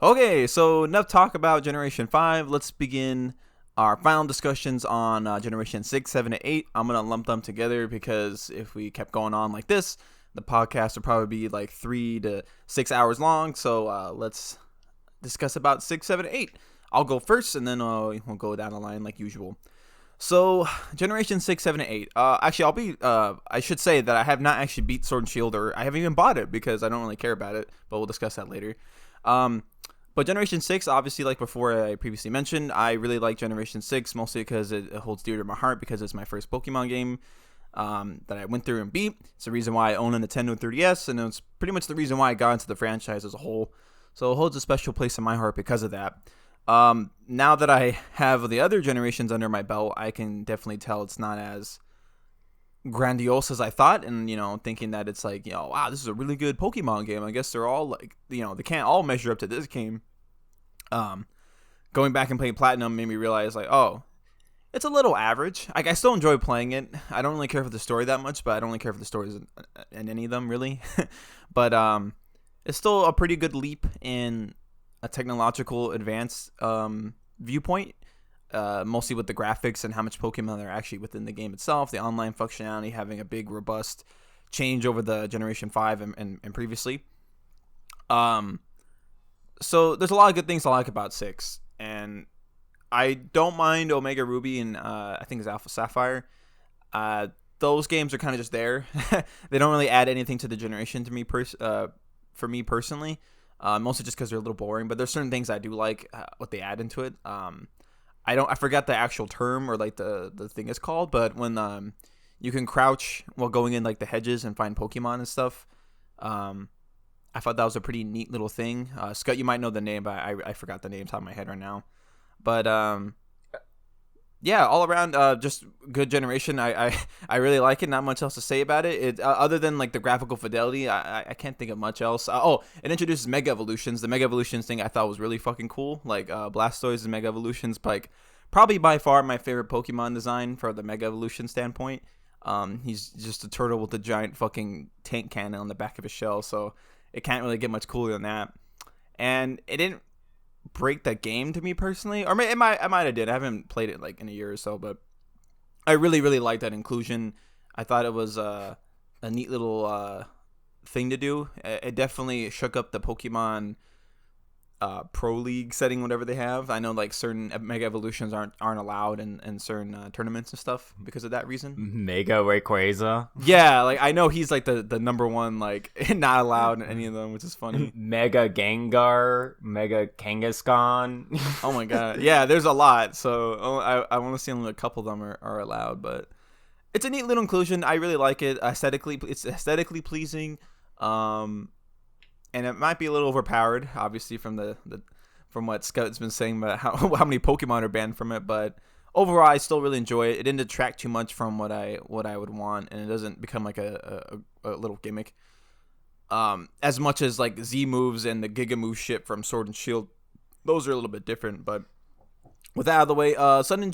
Okay, so enough talk about Generation 5. Let's begin our final discussions on Generation 6, 7, and 8. I'm going to lump them together because if we kept going on like this, the podcast would probably be like 3 to 6 hours long. So let's discuss about 6, 7, and 8. I'll go first, and then we'll go down the line like usual. So, Generation 6, 7, and 8. Actually, I should say that I have not actually beat Sword and Shield, or I haven't even bought it because I don't really care about it, but we'll discuss that later. But Generation 6, obviously, like before I previously mentioned, I really like Generation 6, mostly because it holds dear to my heart because it's my first Pokemon game that I went through and beat. It's the reason why I own a Nintendo 3DS, and it's pretty much the reason why I got into the franchise as a whole. So it holds a special place in my heart because of that. Now that I have the other generations under my belt, I can definitely tell it's not as grandiose as I thought, and thinking that it's like, wow, this is a really good Pokemon game. I guess they're all like, they can't all measure up to this game. Going back and playing Platinum made me realize, like, oh, it's a little average. Like, I still enjoy playing it. I don't really care for the story that much, but I don't really care for the stories in any of them, really. But it's still a pretty good leap in a technological advance viewpoint, mostly with the graphics and how much Pokemon there are actually within the game itself. The online functionality having a big, robust change over the Generation 5 and previously. So there's a lot of good things I like about 6, and I don't mind Omega Ruby and I think it's Alpha Sapphire. Those games are kind of just there. They don't really add anything to the generation to me for me personally. Mostly just because they're a little boring, but there's certain things I do like what they add into it. I forgot the actual term or like the thing is called, but when you can crouch while going in like the hedges and find Pokemon and stuff. I thought that was a pretty neat little thing. Scott, you might know the name, but I forgot the name top of my head right now. But yeah, all around just good generation. I really like it. Not much else to say about it. It other than like the graphical fidelity, I can't think of much else. It introduces Mega Evolutions. The Mega Evolutions thing I thought was really fucking cool. Like Blastoise and Mega Evolutions, like probably by far my favorite Pokemon design for the Mega Evolution standpoint. He's just a turtle with a giant fucking tank cannon on the back of his shell, so it can't really get much cooler than that. And it didn't break that game to me personally, or I might have did. I haven't played it like in a year or so, but I really liked that inclusion. I thought it was a neat little thing to do. It definitely shook up the Pokemon Pro League setting, whatever they have. I know like certain Mega Evolutions aren't allowed in certain tournaments and stuff because of that reason. Mega Rayquaza. Yeah, like I know he's like the number one, like not allowed in any of them, which is funny. Mega Gengar, Mega Kangaskhan. Oh my god, yeah, there's a lot. So I want to see only a couple of them are allowed, but it's a neat little inclusion. I really like it. It's aesthetically pleasing. And it might be a little overpowered, obviously, from from what Scout's been saying about how many Pokemon are banned from it. But overall, I still really enjoy it. It didn't detract too much from what I would want, and it doesn't become like a little gimmick. As much as like Z moves and the Giga move shit from Sword and Shield, those are a little bit different. But with that out of the way, Sun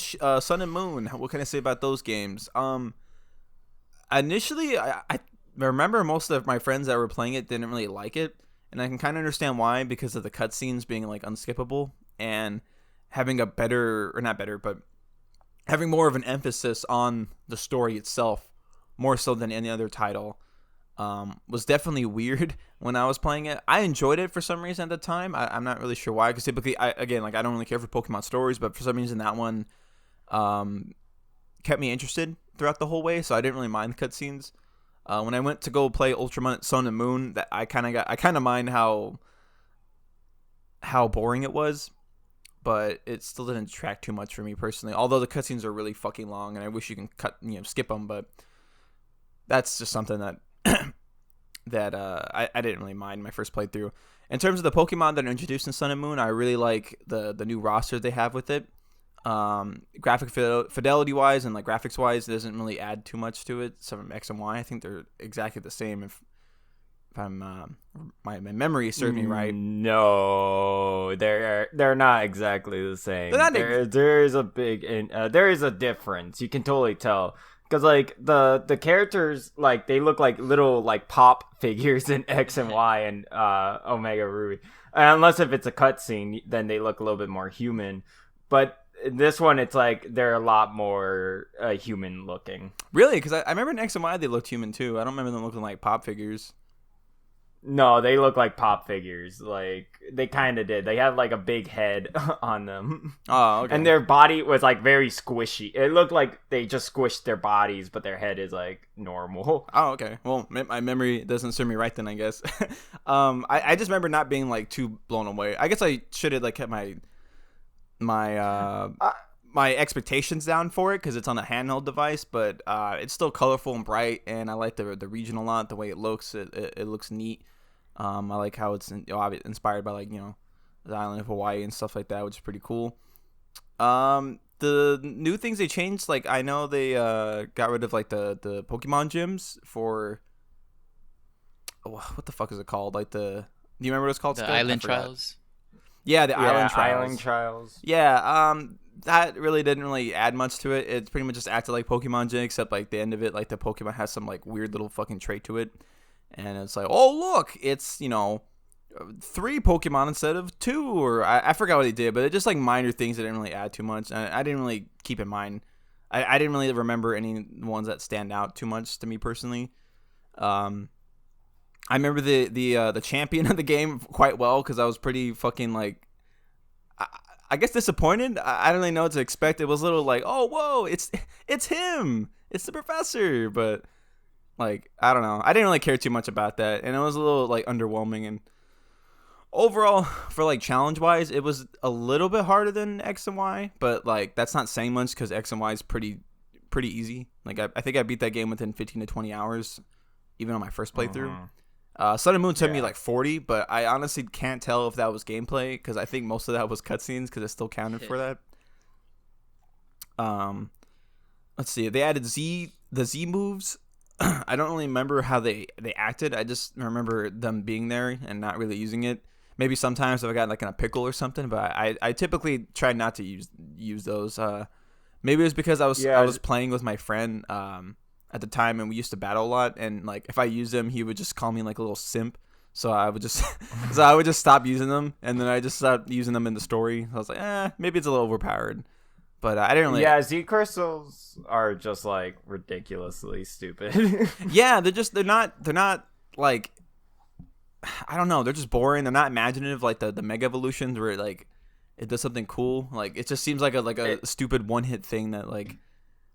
and Moon. What can I say about those games? Initially, I remember most of my friends that were playing it didn't really like it. And I can kind of understand why, because of the cutscenes being like unskippable and having having more of an emphasis on the story itself, more so than any other title, was definitely weird when I was playing it. I enjoyed it for some reason at the time. I'm not really sure why, because typically, I don't really care for Pokemon stories, but for some reason that one kept me interested throughout the whole way, so I didn't really mind the cutscenes. When I went to go play Ultra Sun and Moon, that I kind of mind how boring it was, but it still didn't detract too much for me personally. Although the cutscenes are really fucking long, and I wish you can skip them, but that's just something that I didn't really mind my first playthrough. In terms of the Pokemon that are introduced in Sun and Moon, I really like the new roster they have with it. Graphic fidelity wise and like graphics wise, it doesn't really add too much to it. Some from X and Y, I think they're exactly the same. If I'm my memory serves me right. No, they're not exactly the same. There is a big there is a difference. You can totally tell. Because, like, the characters, like, they look like little, like, pop figures in X and Y and Omega Ruby. Unless if it's a cutscene, then they look a little bit more human. But in this one, it's like they're a lot more human looking. Really? Because I remember in X and Y they looked human too. I don't remember them looking like pop figures. No, they look like pop figures. Like, they kind of did. They had, like, a big head on them. Oh, okay. And their body was, like, very squishy. It looked like they just squished their bodies, but their head is, like, normal. Oh, okay. Well, my memory doesn't serve me right then, I guess. I just remember not being, like, too blown away. I guess I should have, like, kept my expectations down for it because it's on a handheld device, but it's still colorful and bright, and I like the region a lot. The way it looks, it looks neat. I like how it's inspired by, like, the island of Hawaii and stuff like that, which is pretty cool. The new things they changed, like, I know they got rid of, like, the Pokemon gyms for what the fuck is it called? Like, do you remember what it's called? The Island Trials. Yeah, the Island Trials. Island Trials. Yeah, that really didn't really add much to it. It pretty much just acted like Pokemon Gym, except, like, the end of it, like, the Pokemon has some, like, weird little fucking trait to it. And it's like, oh, look, it's, 3 Pokemon instead of 2, or I forgot what they did, but it's just, like, minor things that didn't really add too much. I didn't really keep in mind. I didn't really remember any ones that stand out too much to me personally. I remember the champion of the game quite well, because I was pretty fucking, like, I guess disappointed. I don't really know what to expect. It was a little like, oh, whoa, it's him. It's the professor. But, like, I don't know. I didn't really care too much about that. And it was a little, like, underwhelming. And overall, for, like, challenge-wise, it was a little bit harder than X and Y. But, like, that's not saying much because X and Y is pretty easy. Like, I think I beat that game within 15 to 20 hours, even on my first playthrough. Sun and Moon took me like 40, but I honestly can't tell if that was gameplay because I think most of that was cutscenes because it still counted for that. Let's see. They added the Z moves. I don't really remember how they acted. I just remember them being there and not really using it. Maybe sometimes if I got like in a pickle or something, but I typically try not to use those. Maybe it was because I was playing with my friend at the time, and we used to battle a lot, and like if I used them, he would just call me like a little simp. So I would just stop using them, and then I just stopped using them in the story. I was like, maybe it's a little overpowered, but I didn't really. Yeah, Z crystals are just like ridiculously stupid. Yeah, they're not like, I don't know, they're just boring. They're not imaginative like the mega evolutions where it does something cool. Like it just seems like a stupid one hit thing that like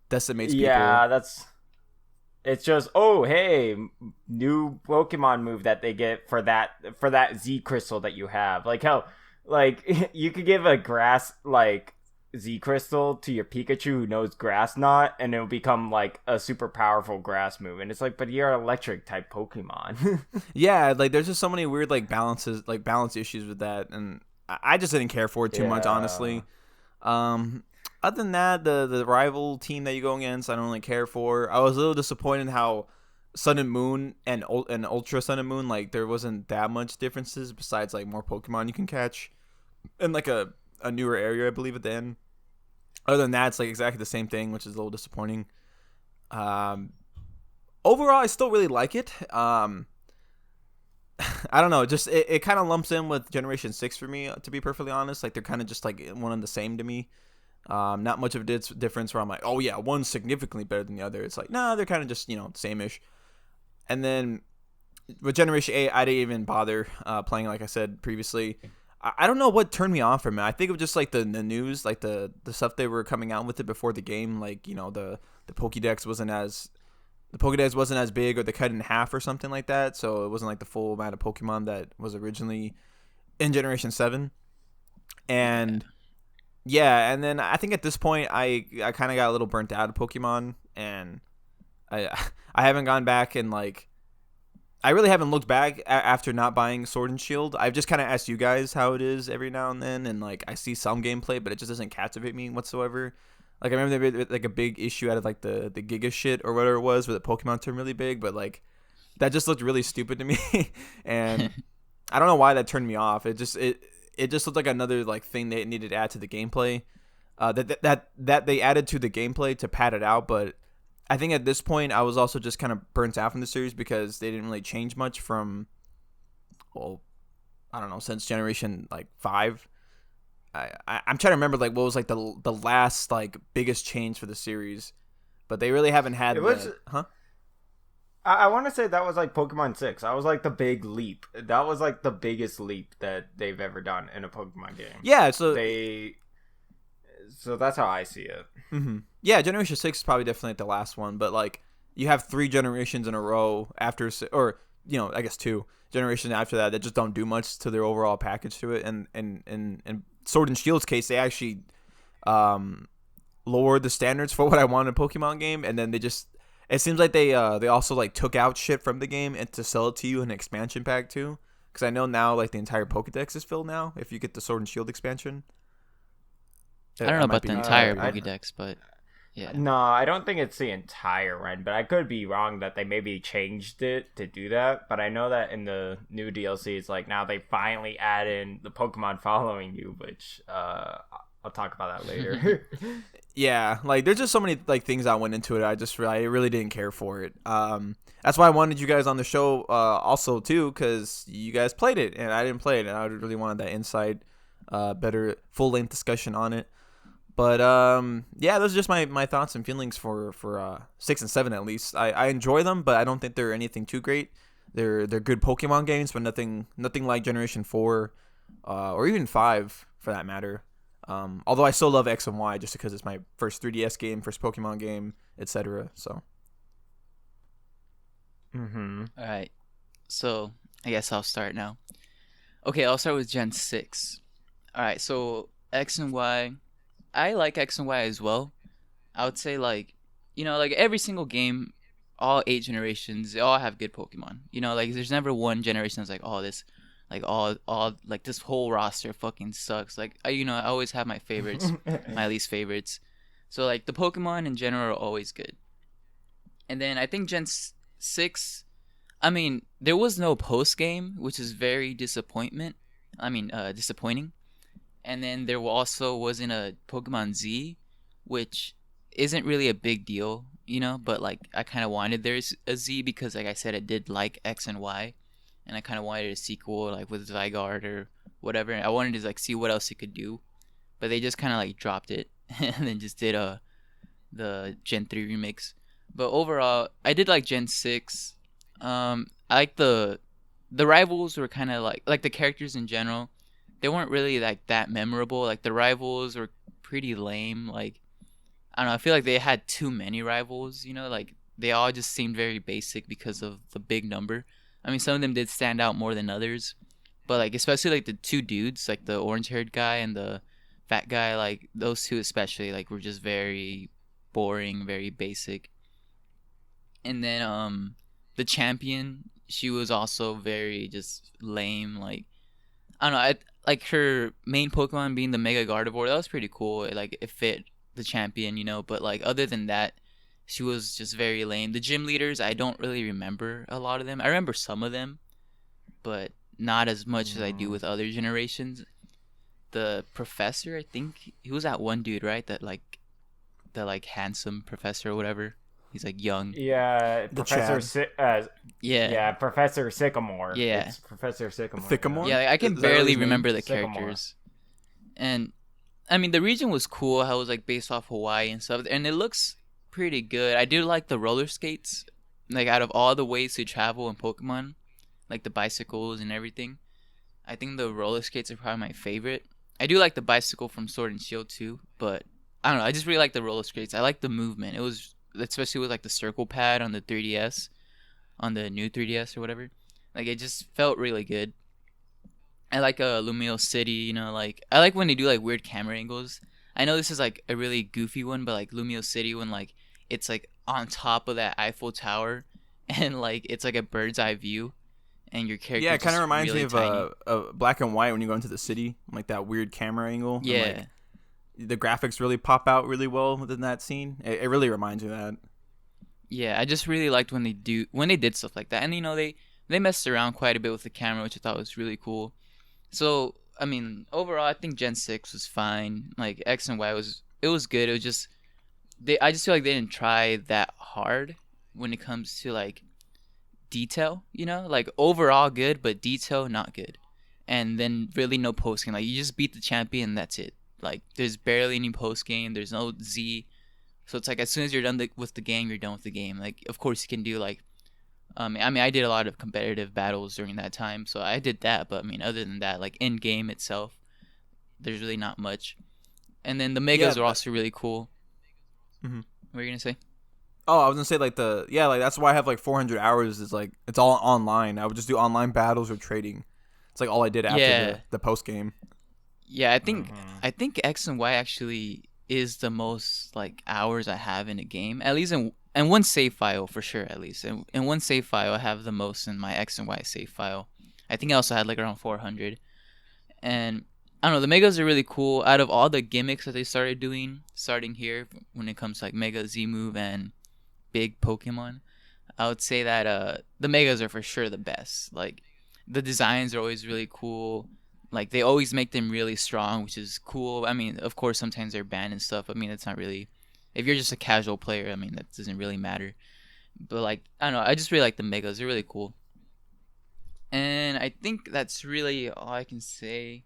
decimates people. Yeah, it's just, oh, hey, new Pokemon move that they get for that Z crystal that you have. Like how, like you could give a grass like Z crystal to your Pikachu who knows Grass Knot, and it'll become like a super powerful grass move. And it's like, but you're an electric type Pokemon. Yeah, like there's just so many weird like balance issues with that, and I just didn't care for it too much, honestly. Other than that, the rival team that you go against, I don't really care for. I was a little disappointed how Sun and Moon and Ultra Sun and Moon, like there wasn't that much differences besides like more Pokemon you can catch and like a newer area, I believe, at the end. Other than that, it's like exactly the same thing, which is a little disappointing. Overall, I still really like it. I don't know, just it kind of lumps in with Generation 6 for me, to be perfectly honest. Like they're kind of just like one and the same to me. Not much of a difference where I'm like, oh yeah, one's significantly better than the other. It's like, nah, they're kind of just, same-ish. And then with Generation 8, I didn't even bother playing, like I said previously. I don't know what turned me off from it. I think it was just like the news, like the stuff they were coming out with it before the game. Like, the Pokédex wasn't as big, or they cut it in half or something like that. So it wasn't like the full amount of Pokemon that was originally in Generation 7. And yeah, and then I think at this point I kind of got a little burnt out of Pokemon, and I haven't gone back and like I really haven't looked back after not buying Sword and Shield. I've just kind of asked you guys how it is every now and then, and like I see some gameplay, but it just doesn't captivate me whatsoever. Like I remember there was like a big issue out of like the Giga shit or whatever it was, where the Pokemon turned really big, but like that just looked really stupid to me, and I don't know why that turned me off. It just looked like another like thing they needed to add to the gameplay, that they added to the gameplay to pad it out. But I think at this point I was also just kind of burnt out from the series because they didn't really change much from, well, I don't know, since Generation like 5. I'm trying to remember like what was like the last like biggest change for the series, but they really haven't had It was. the huh. I want to say that was like Pokemon 6. That was like the big leap. That was like the biggest leap that they've ever done in a Pokemon game. Yeah, so So that's how I see it. mm-hmm. Yeah, Generation 6 is probably definitely the last one, but like you have 3 generations in a row after, or I guess 2 generations after that just don't do much to their overall package to it. And Sword and Shield's case, they actually lowered the standards for what I want in a Pokemon game, and then it seems like they also like took out shit from the game and to sell it to you in an expansion pack too. Because I know now like the entire Pokedex is filled now if you get the Sword and Shield expansion. I don't know about the entire Pokédex, but yeah. No, I don't think it's the entire run, but I could be wrong that they maybe changed it to do that. But I know that in the new DLC, it's like now they finally add in the Pokemon following you, which I'll talk about that later. Yeah, like there's just so many like things that went into it. I really didn't care for it. That's why I wanted you guys on the show also too, because you guys played it and I didn't play it, and I really wanted that inside, better full length discussion on it. But yeah, those are just my thoughts and feelings for 6 and 7 at least. I enjoy them, but I don't think they're anything too great. They're good Pokemon games, but nothing like Generation 4 or even 5 for that matter. Although I still love X and Y just because it's my first 3DS game, first Pokemon game, etc. So. Mm-hmm. All right. So I guess I'll start now. Okay, I'll start with Gen 6. All right, so X and Y. I like X and Y as well. I would say like every single game, all 8 generations, they all have good Pokemon. Like there's never one generation that's like, oh, this, like all like this whole roster fucking sucks. Like I always have my favorites, my least favorites. So like the Pokemon in general are always good. And then I think Gen 6, I mean, there was no post game, which is very disappointing. And then there also wasn't a Pokemon Z, which isn't really a big deal, but like I kind of wanted there's a Z because like I said, I did like X and Y, and I kind of wanted a sequel like with Zygarde or whatever. I wanted to like see what else it could do, but they just kind of like dropped it and then just did the Gen 3 remix. But overall, I did like Gen 6. I like the rivals were kind of like the characters in general. They weren't really like that memorable. Like the rivals were pretty lame. Like I don't know. I feel like they had too many rivals. Like they all just seemed very basic because of the big number. I mean, some of them did stand out more than others, but like especially like the 2 dudes, like the orange-haired guy and the fat guy, like those 2 especially, like were just very boring, very basic. And then the champion, she was also very just lame. Like I don't know. Like her main Pokemon being the Mega Gardevoir, that was pretty cool. It fit the champion, But like other than that, she was just very lame. The gym leaders, I don't really remember a lot of them. I remember some of them, but not as much as I do with other generations. The professor, I think he was that one dude, right? That like handsome professor or whatever. He's like young. Yeah, yeah, Professor Sycamore. Yeah, it's Professor Sycamore. Sycamore? Yeah, I can barely remember the Sycamore. characters. And I mean, the region was cool. How it was like based off Hawaii and stuff, and it looks pretty good. I do like the roller skates. Like out of all the ways to travel in Pokemon, like the bicycles and everything, I think the roller skates are probably my favorite. I do like the bicycle from Sword and Shield too, but I don't know. I just really like the roller skates. I like the movement. It was, especially with like the circle pad on the 3DS, on the new 3DS or whatever. Like it just felt really good. I like Lumio City, like I like when they do like weird camera angles. I know this is like a really goofy one, but like Lumio City when like it's like on top of that Eiffel Tower and like it's like a bird's eye view and your character. Yeah, it kind of reminds really me of Black and White when you go into the city, like that weird camera angle. Yeah. And, like, the graphics really pop out really well within that scene. It really reminds me of that. Yeah, I just really liked when they did stuff like that, and they messed around quite a bit with the camera, which I thought was really cool. So I mean, overall, I think Gen 6 was fine. Like X and Y was good. It was just I just feel like they didn't try that hard when it comes to like detail. Like overall good, but detail not good. and then really no post game. Like you just beat the champion, and that's it. Like there's barely any post game. There's no Z. So it's like as soon as you're done with the game, you're done with the game. Like of course you can do like, I mean I did a lot of competitive battles during that time, so I did that. But I mean other than that, like in game itself, there's really not much. And then the megas are also really cool. Mm-hmm. What were you gonna say? Oh, I was gonna say like like that's why I have like 400 hours. Is like it's all online. I would just do online battles or trading. It's like all I did after the post game. Yeah, I think X and Y actually is the most like hours I have in a game. At least in one save file for sure. At least in one save file, I have the most in my X and Y save file. I think I also had like around 400. And I don't know, the megas are really cool. Out of all the gimmicks that they started doing, starting here when it comes to like Mega Z Move and big Pokemon, I would say that the megas are for sure the best. Like the designs are always really cool. Like they always make them really strong, which is cool. I mean, of course, sometimes they're banned and stuff. I mean, it's not really. If you're just a casual player, I mean, that doesn't really matter. But like, I don't know. I just really like the megas. They're really cool. And I think that's really all I can say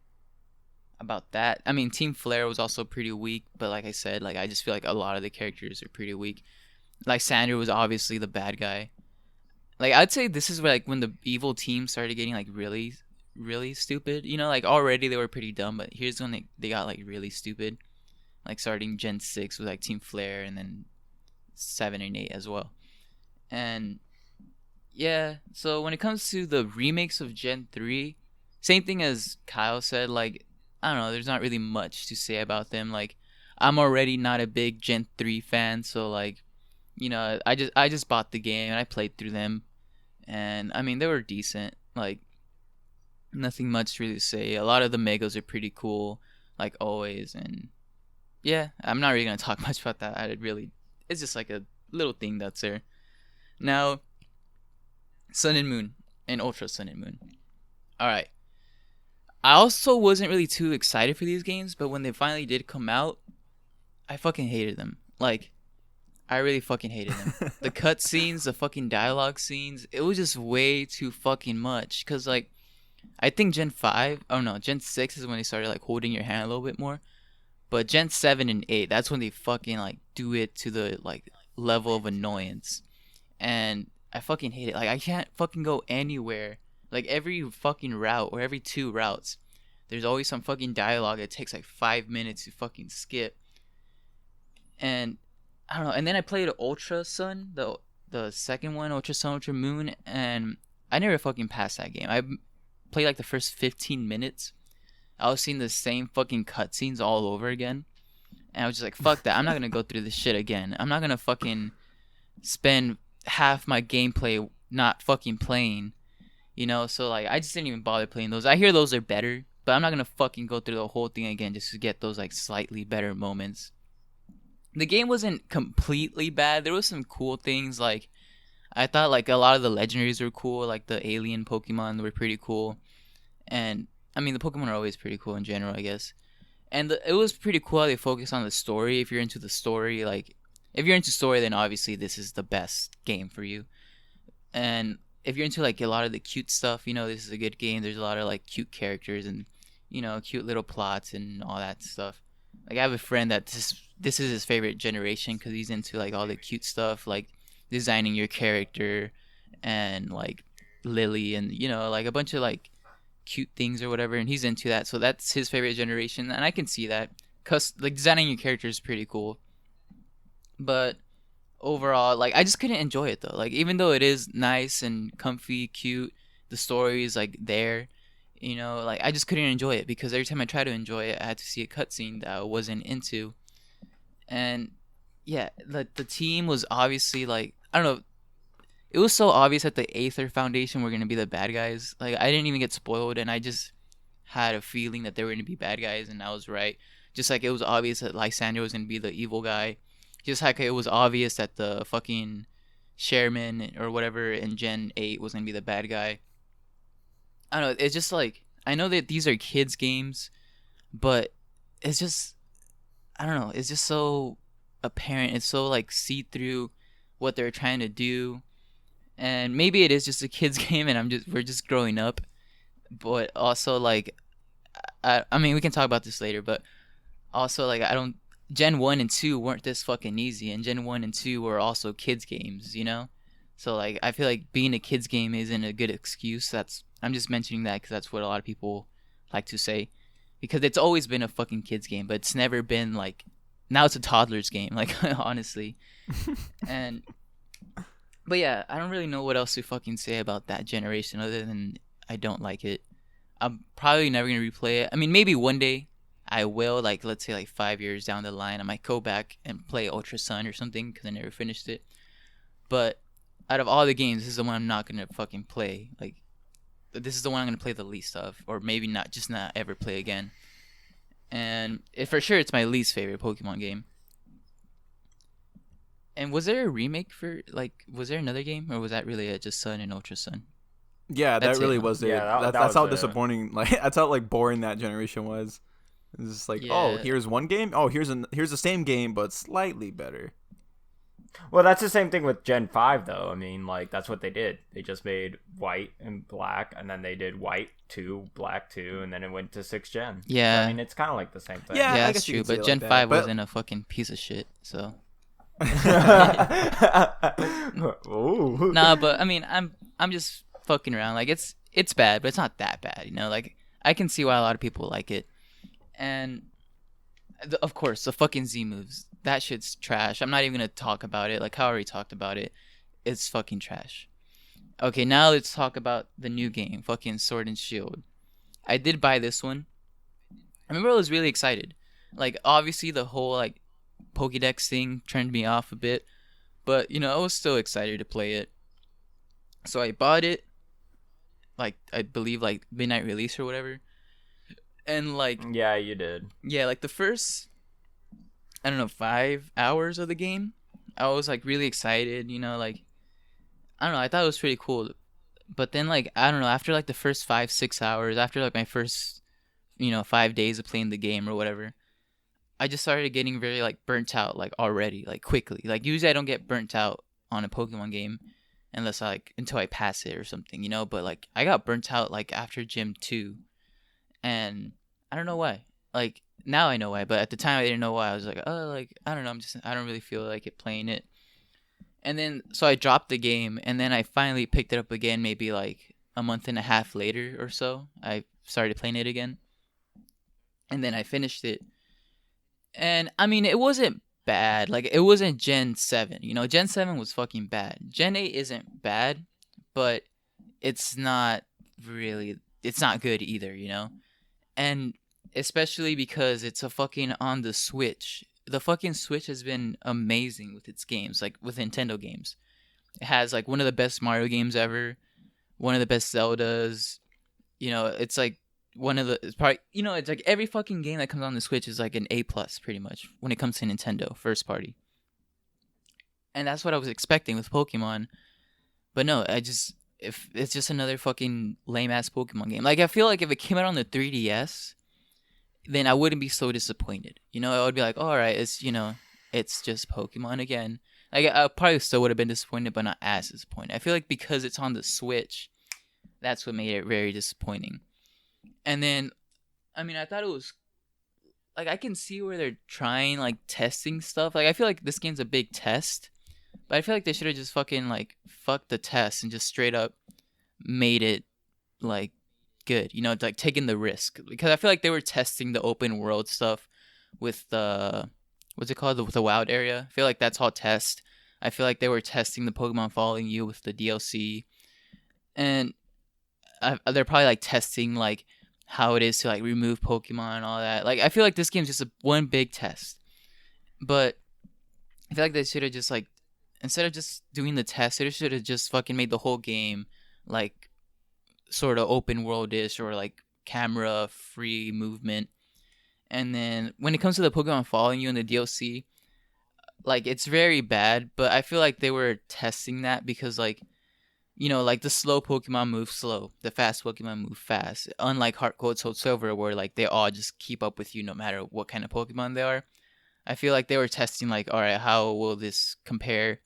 about that. I mean, Team Flare was also pretty weak, but like I said, like I just feel like a lot of the characters are pretty weak. Like Sander was obviously the bad guy. Like I'd say this is where like when the evil team started getting like really really stupid. You know, like already they were pretty dumb, but here's when they got like really stupid. Like starting Gen 6 with like Team Flare and then 7 and 8 as well. And yeah, so when it comes to the remakes of Gen 3, same thing as Kyle said, like I don't know, there's not really much to say about them. Like I'm already not a big Gen 3 fan, so like you know, I just bought the game and I played through them, and I mean they were decent. Like nothing much really to say. A lot of the megas are pretty cool, like always, and yeah, I'm not really gonna talk much about that. It's just like a little thing that's there. Now, Sun and Moon and Ultra Sun and Moon. All right. I also wasn't really too excited for these games, but when they finally did come out, I fucking hated them. Like, I really fucking hated them. The cutscenes, the fucking dialogue scenes, it was just way too fucking much. Cause like, I think Gen 5, oh no, Gen 6 is when they started like holding your hand a little bit more. But Gen 7 and 8, that's when they fucking like do it to the like level of annoyance. And I fucking hate it. Like I can't fucking go anywhere. Like every fucking route or every 2 routes, there's always some fucking dialogue that takes like 5 minutes to fucking skip. And I don't know. And then I played Ultra Sun, the second one, Ultra Sun, Ultra Moon, and I never fucking passed that game. I played like the first 15 minutes. I was seeing the same fucking cutscenes all over again. And I was just like, fuck that. I'm not going to go through this shit again. I'm not going to fucking spend half my gameplay not fucking playing. You know, so like I just didn't even bother playing those. I hear those are better, but I'm not going to fucking go through the whole thing again just to get those like slightly better moments. The game wasn't completely bad. There was some cool things. Like I thought like a lot of the legendaries were cool. Like the alien Pokemon were pretty cool. And I mean, the Pokemon are always pretty cool in general, I guess. And it was pretty cool how they focus on the story. If you're into the story, like, if you're into story, then obviously this is the best game for you. And if you're into, like, a lot of the cute stuff, you know, this is a good game. There's a lot of, like, cute characters and, you know, cute little plots and all that stuff. Like, I have a friend that this is his favorite generation because he's into, like, all the cute stuff, like, designing your character and, like, Lily and, you know, like, a bunch of, like, cute things or whatever, and he's into that, so that's his favorite generation, and I can see that because like designing your character is pretty cool. But overall, like I just couldn't enjoy it though. Like even though it is nice and comfy, cute, the story is like there, you know, like I just couldn't enjoy it because every time I tried to enjoy it I had to see a cutscene that I wasn't into. And yeah, the team was obviously like, I don't know, it was so obvious that the Aether Foundation were going to be the bad guys. Like, I didn't even get spoiled, and I just had a feeling that they were going to be bad guys, and I was right. Just like it was obvious that Lysander was going to be the evil guy. Just like it was obvious that the fucking Chairman or whatever in Gen 8 was going to be the bad guy. I don't know, it's just like, I know that these are kids' games, but it's just, I don't know, it's just so apparent. It's so, like, see-through what they're trying to do. And maybe it is just a kid's game and we're just growing up. but also like I mean we can talk about this later, but also like I don't Gen 1 and 2 weren't this fucking easy, and Gen 1 and 2 were also kids games, you know? So like I feel like being a kids game isn't a good excuse. That's I'm just mentioning that cuz that's what a lot of people like to say, because it's always been a fucking kids game, but it's never been like now it's a toddler's game, like honestly. And but yeah, I don't really know what else to fucking say about that generation other than I don't like it. I'm probably never gonna replay it. I mean, maybe one day I will. Like, let's say like 5 years down the line, I might go back and play Ultra Sun or something because I never finished it. But out of all the games, this is the one I'm not gonna fucking play. Like, this is the one I'm gonna play the least of, or maybe not, just not ever play again. And for sure, it's my least favorite Pokemon game. And was there a remake for like? Was there another game, or was that really it? Just Sun and Ultra Sun. Yeah, that That's it, really huh? was Yeah, it. that That's was how it. disappointing. Like that's how like boring that generation was. It's just like, oh, Yeah. here's one game. Oh, here's the same game but slightly better. Well, that's the same thing with Gen 5, though. I mean, like, that's what they did. They just made white and black, and then they did white 2, black 2, and then it went to 6th gen. So, I Yeah. mean, it's kind of like the same thing. Yeah, Yeah, I that's guess you true. could say But it Gen like that. 5 But wasn't a fucking piece of shit. So Ooh. nah, but I mean, I'm just fucking around. Like it's bad, but it's not that bad. You know, like I can see why a lot of people like it. And of course, the fucking Z moves. That shit's trash. I'm not even gonna talk about it. Like how I already talked about it. It's fucking trash. Okay, now let's talk about the new game, fucking Sword and Shield. I did buy this one. I remember I was really excited. Like obviously the whole like Pokédex thing turned me off a bit, but you know I was still excited to play it. So I bought it, like I believe like midnight release or whatever, and like Yeah, you did. yeah, like the first I don't know 5 hours of the game, I was like really excited. You know, like I don't know, I thought it was pretty cool. But then like I don't know, after like the first 5 6 hours, after like my first 5 days of playing the game or whatever, I just started getting very like burnt out like already, like quickly. Like usually I don't get burnt out on a Pokemon game unless I like until I pass it or something, you know. But like I got burnt out like after Gym 2, and I don't know why. Like now I know why, but at the time I didn't know why. I was like, oh, like I don't know, I don't really feel like it playing it. And then so I dropped the game, and then I finally picked it up again, maybe like a month and a half later or so. I started playing it again, and then I finished it. And I mean, it wasn't bad. Like it wasn't Gen 7. You know, Gen 7 was fucking bad. Gen 8 isn't bad, but it's not really it's not good either, you know? And especially because it's a fucking on the Switch. The fucking Switch has been amazing with its games, like with Nintendo games. It has like one of the best Mario games ever, one of the best Zeldas. You know, it's like one of the it's probably it's like every fucking game that comes on the Switch is like an A plus pretty much when it comes to Nintendo first party. And that's what I was expecting with Pokemon. But no, if it's just another fucking lame ass Pokemon game. Like I feel like if it came out on the 3DS, then I wouldn't be so disappointed. You know, I would be like, all right, it's just Pokemon again. Like I probably still would have been disappointed, but not as disappointed. I feel like because it's on the Switch, that's what made it very disappointing. And then, I mean, I thought it was like I can see where they're trying like testing stuff. Like I feel like this game's a big test, but I feel like they should have just fucking like fucked the test and just straight up made it like good. You know, it's like taking the risk, because I feel like they were testing the open world stuff with the what's it called, the wild area. I feel like that's all test. I feel like they were testing the Pokemon following you with the DLC, and they're probably like testing like how it is to like remove Pokemon and all that. Like I feel like this game's just one big test. But I feel like they should have just like instead of just doing the test, they should have just fucking made the whole game like sort of open world-ish or like camera free movement. And then when it comes to the Pokemon following you in the DLC, like it's very bad, but I feel like they were testing that because like like the slow Pokemon move slow, the fast Pokemon move fast. Unlike Heart Gold, Soul Silver, where like they all just keep up with you no matter what kind of Pokemon they are. I feel like they were testing like, all right, how will this compare?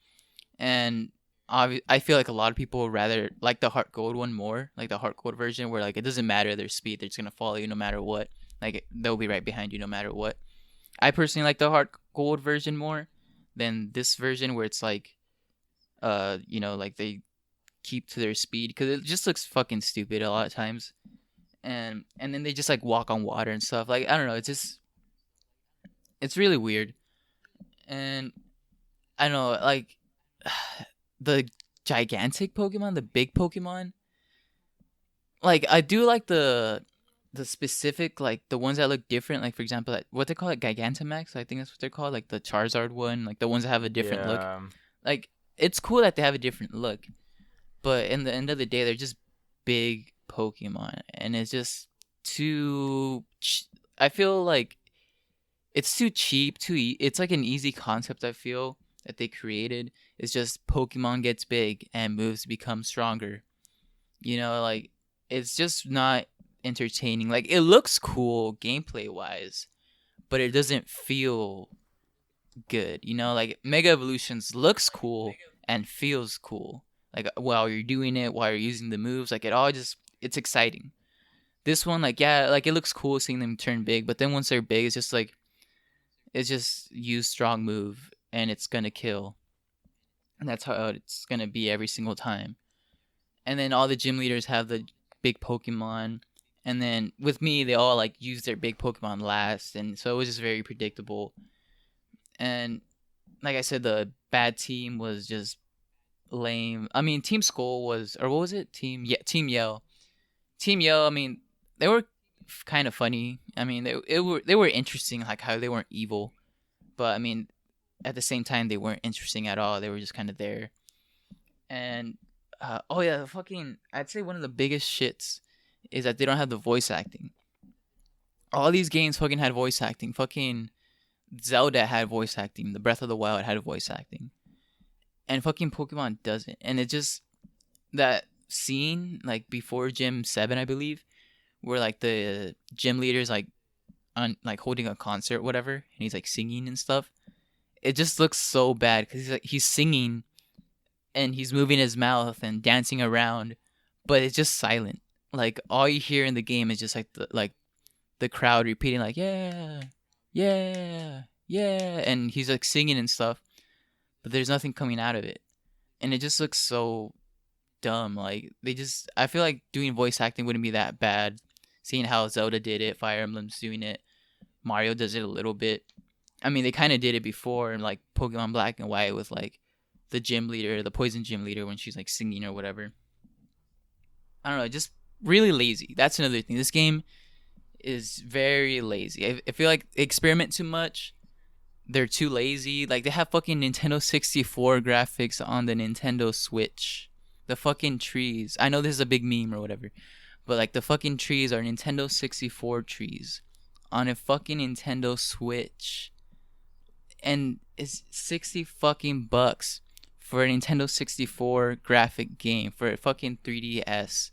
And I feel like a lot of people would rather like the Heart Gold one more, like the Heart Gold version, where like it doesn't matter their speed, they're just gonna follow you no matter what. Like they'll be right behind you no matter what. I personally like the Heart Gold version more than this version, where it's like, like they keep to their speed because it just looks fucking stupid a lot of times, and then they just like walk on water and stuff. Like I don't know, it's really weird, and I don't know, like the gigantic Pokemon, the big Pokemon. Like I do like the specific, like the ones that look different. Like for example, like, what they call it, Gigantamax. I think that's what they're called. Like the Charizard one, like the ones that have a different look. Like it's cool that they have a different look, but in the end of the day, they're just big Pokemon, and it's just too. I feel like it's too cheap. It's like an easy concept. I feel that they created. It's just Pokemon gets big and moves become stronger. Like it's just not entertaining. Like it looks cool gameplay wise, but it doesn't feel good. Like Mega Evolutions looks cool and feels cool. Like while you're doing it, while you're using the moves, like it's exciting. This one, like yeah, like it looks cool seeing them turn big, but then once they're big, it's just like use strong move and it's gonna kill. And that's how it's gonna be every single time. And then all the gym leaders have the big Pokemon. And then with me, they all like use their big Pokemon last, and so it was just very predictable. And like I said, the bad team was just lame. I mean, Team Skull was, or what was it? Team Yell. Team Yell. I mean, they were kind of funny. I mean, they were interesting, like how they weren't evil, but I mean, at the same time, they weren't interesting at all. They were just kind of there. And oh yeah, I'd say one of the biggest shits is that they don't have the voice acting. All these games fucking had voice acting. Fucking Zelda had voice acting. The Breath of the Wild had voice acting. And fucking Pokemon doesn't. And it just, that scene, like before Gym 7, I believe, where like the gym leader's like like holding a concert, whatever, and he's like singing and stuff. It just looks so bad because he's singing and he's moving his mouth and dancing around, but it's just silent. Like all you hear in the game is just like the crowd repeating like yeah, yeah, yeah, and he's like singing and stuff, but there's nothing coming out of it, and it just looks so dumb. Like I feel like doing voice acting wouldn't be that bad, seeing how Zelda did it, Fire Emblem's doing it, Mario does it a little bit. I mean, they kind of did it before in like Pokemon Black and White with like the gym leader, the poison gym leader, when she's like singing or whatever. I don't know, just really lazy. That's another thing. This game is very lazy. I feel like they experiment too much. They're too lazy. Like they have fucking Nintendo 64 graphics on the Nintendo Switch. The fucking trees. I know this is a big meme or whatever, but like the fucking trees are Nintendo 64 trees on a fucking Nintendo Switch. And it's 60 fucking bucks for a Nintendo 64 graphic game, for a fucking 3DS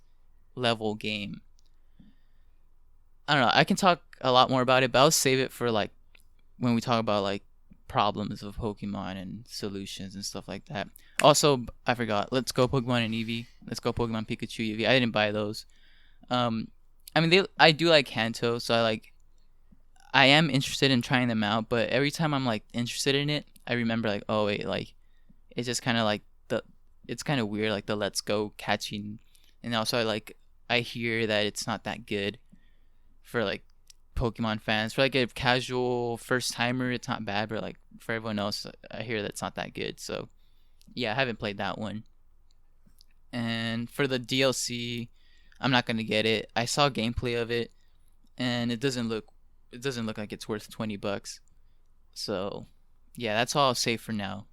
level game. I don't know. I can talk a lot more about it, but I'll save it for like when we talk about like problems of Pokemon and solutions and stuff like that. Also, I forgot. Let's Go Pokemon and Eevee. Let's Go Pokemon Pikachu Eevee. I didn't buy those. I mean, I do like Kanto, so I am interested in trying them out. But every time I'm like interested in it, I remember like, oh wait, like it's just kind of like it's kind of weird, like the Let's Go catching, and also I hear that it's not that good for like Pokemon fans. For like a casual first timer, it's not bad, but like for everyone else, I hear that it's not that good. So yeah, I haven't played that one. And for the DLC, I'm not gonna get it. I saw gameplay of it, and it doesn't look like it's worth $20. So yeah, that's all I'll say for now.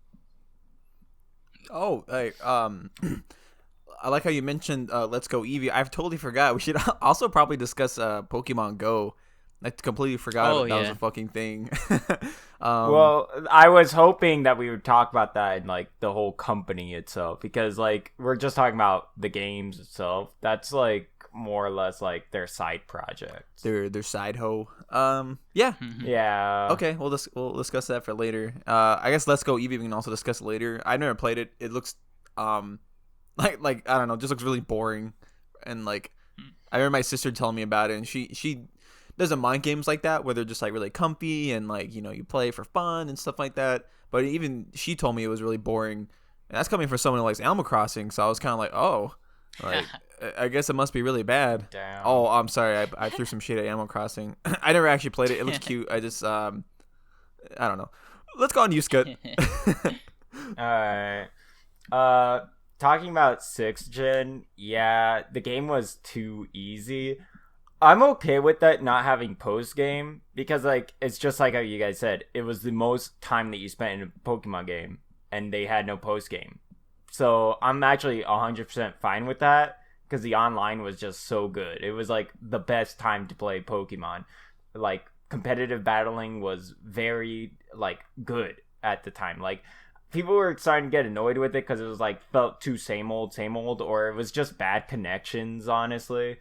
Oh, hey, I like how you mentioned Let's Go Eevee. I've totally forgot. We should also probably discuss Pokemon Go. I completely forgot that was a fucking thing. Well, I was hoping that we would talk about that in like the whole company itself, because like we're just talking about the games itself. That's like more or less like their side projects. Their side hoe. Yeah. Yeah. Okay, we'll discuss that for later. I guess Let's Go Eevee we can also discuss later. I've never played it. It looks um, like I don't know, just looks really boring, and like I remember my sister telling me about it, and she doesn't mind games like that where they're just like really comfy and like you play for fun and stuff like that. But even she told me it was really boring, and that's coming from someone who likes Animal Crossing. So I was kind of like, oh, like I guess it must be really bad. Damn. Oh, I'm sorry, I threw some shade at Animal Crossing. I never actually played it. It looks cute. I just I don't know. Let's go on you, Scott. Alright. Talking about 6th gen, yeah, the game was too easy. I'm okay with that not having post game because like it's just like how you guys said, it was the most time that you spent in a Pokemon game and they had no post game. So I'm actually 100% fine with that because the online was just so good. It was like the best time to play Pokemon. Like competitive battling was very like good at the time. Like people were starting to get annoyed with it because it was like felt too same old, or it was just bad connections, honestly.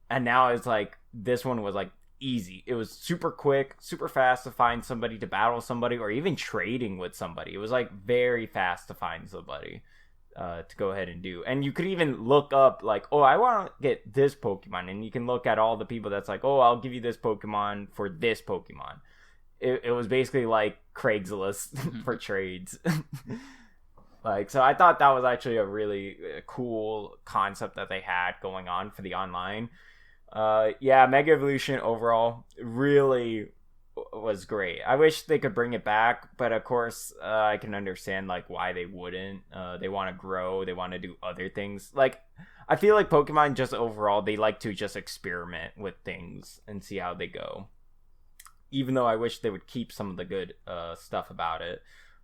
And now it's like this one was like easy. It was super quick, super fast to find somebody to battle somebody or even trading with somebody. It was like very fast to find somebody to go ahead and do. And you could even look up like, oh, I want to get this Pokemon. And you can look at all the people that's like, oh, I'll give you this Pokemon for this Pokemon. It was basically like Craigslist for trades. Like, so I thought that was actually a really cool concept that they had going on for the online. Yeah, Mega Evolution overall really was great. I wish they could bring it back, but of course, I can understand like why they wouldn't. They want to grow, they want to do other things. Like, I feel like Pokemon just overall, they like to just experiment with things and see how they go. Even though I wish they would keep some of the good stuff about it.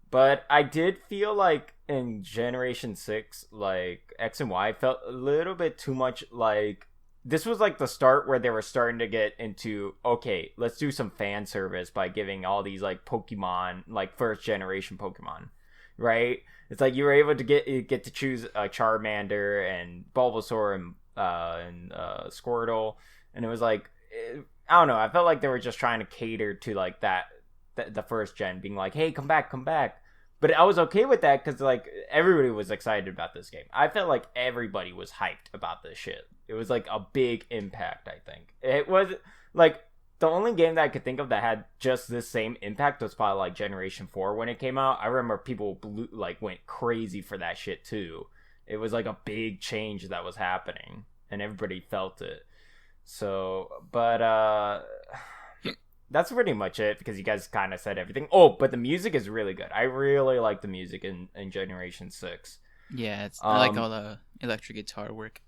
But I did feel like in Generation 6, like X and Y felt a little bit too much like this was like the start where they were starting to get into, okay, let's do some fan service by giving all these like Pokemon, like first generation Pokemon, right? It's like you were able to get to choose a Charmander and Bulbasaur and Squirtle, and it was like I don't know. I felt like they were just trying to cater to like that the first gen, being like, hey, come back. But I was okay with that because like everybody was excited about this game. I felt like everybody was hyped about this shit. It was like a big impact, I think. It was like the only game that I could think of that had just this same impact was probably like Generation 4 when it came out. I remember people went crazy for that shit too. It was like a big change that was happening and everybody felt it. So, but that's pretty much it because you guys kind of said everything. Oh, but the music is really good. I really like the music in Generation 6. Yeah, I like all the electric guitar work.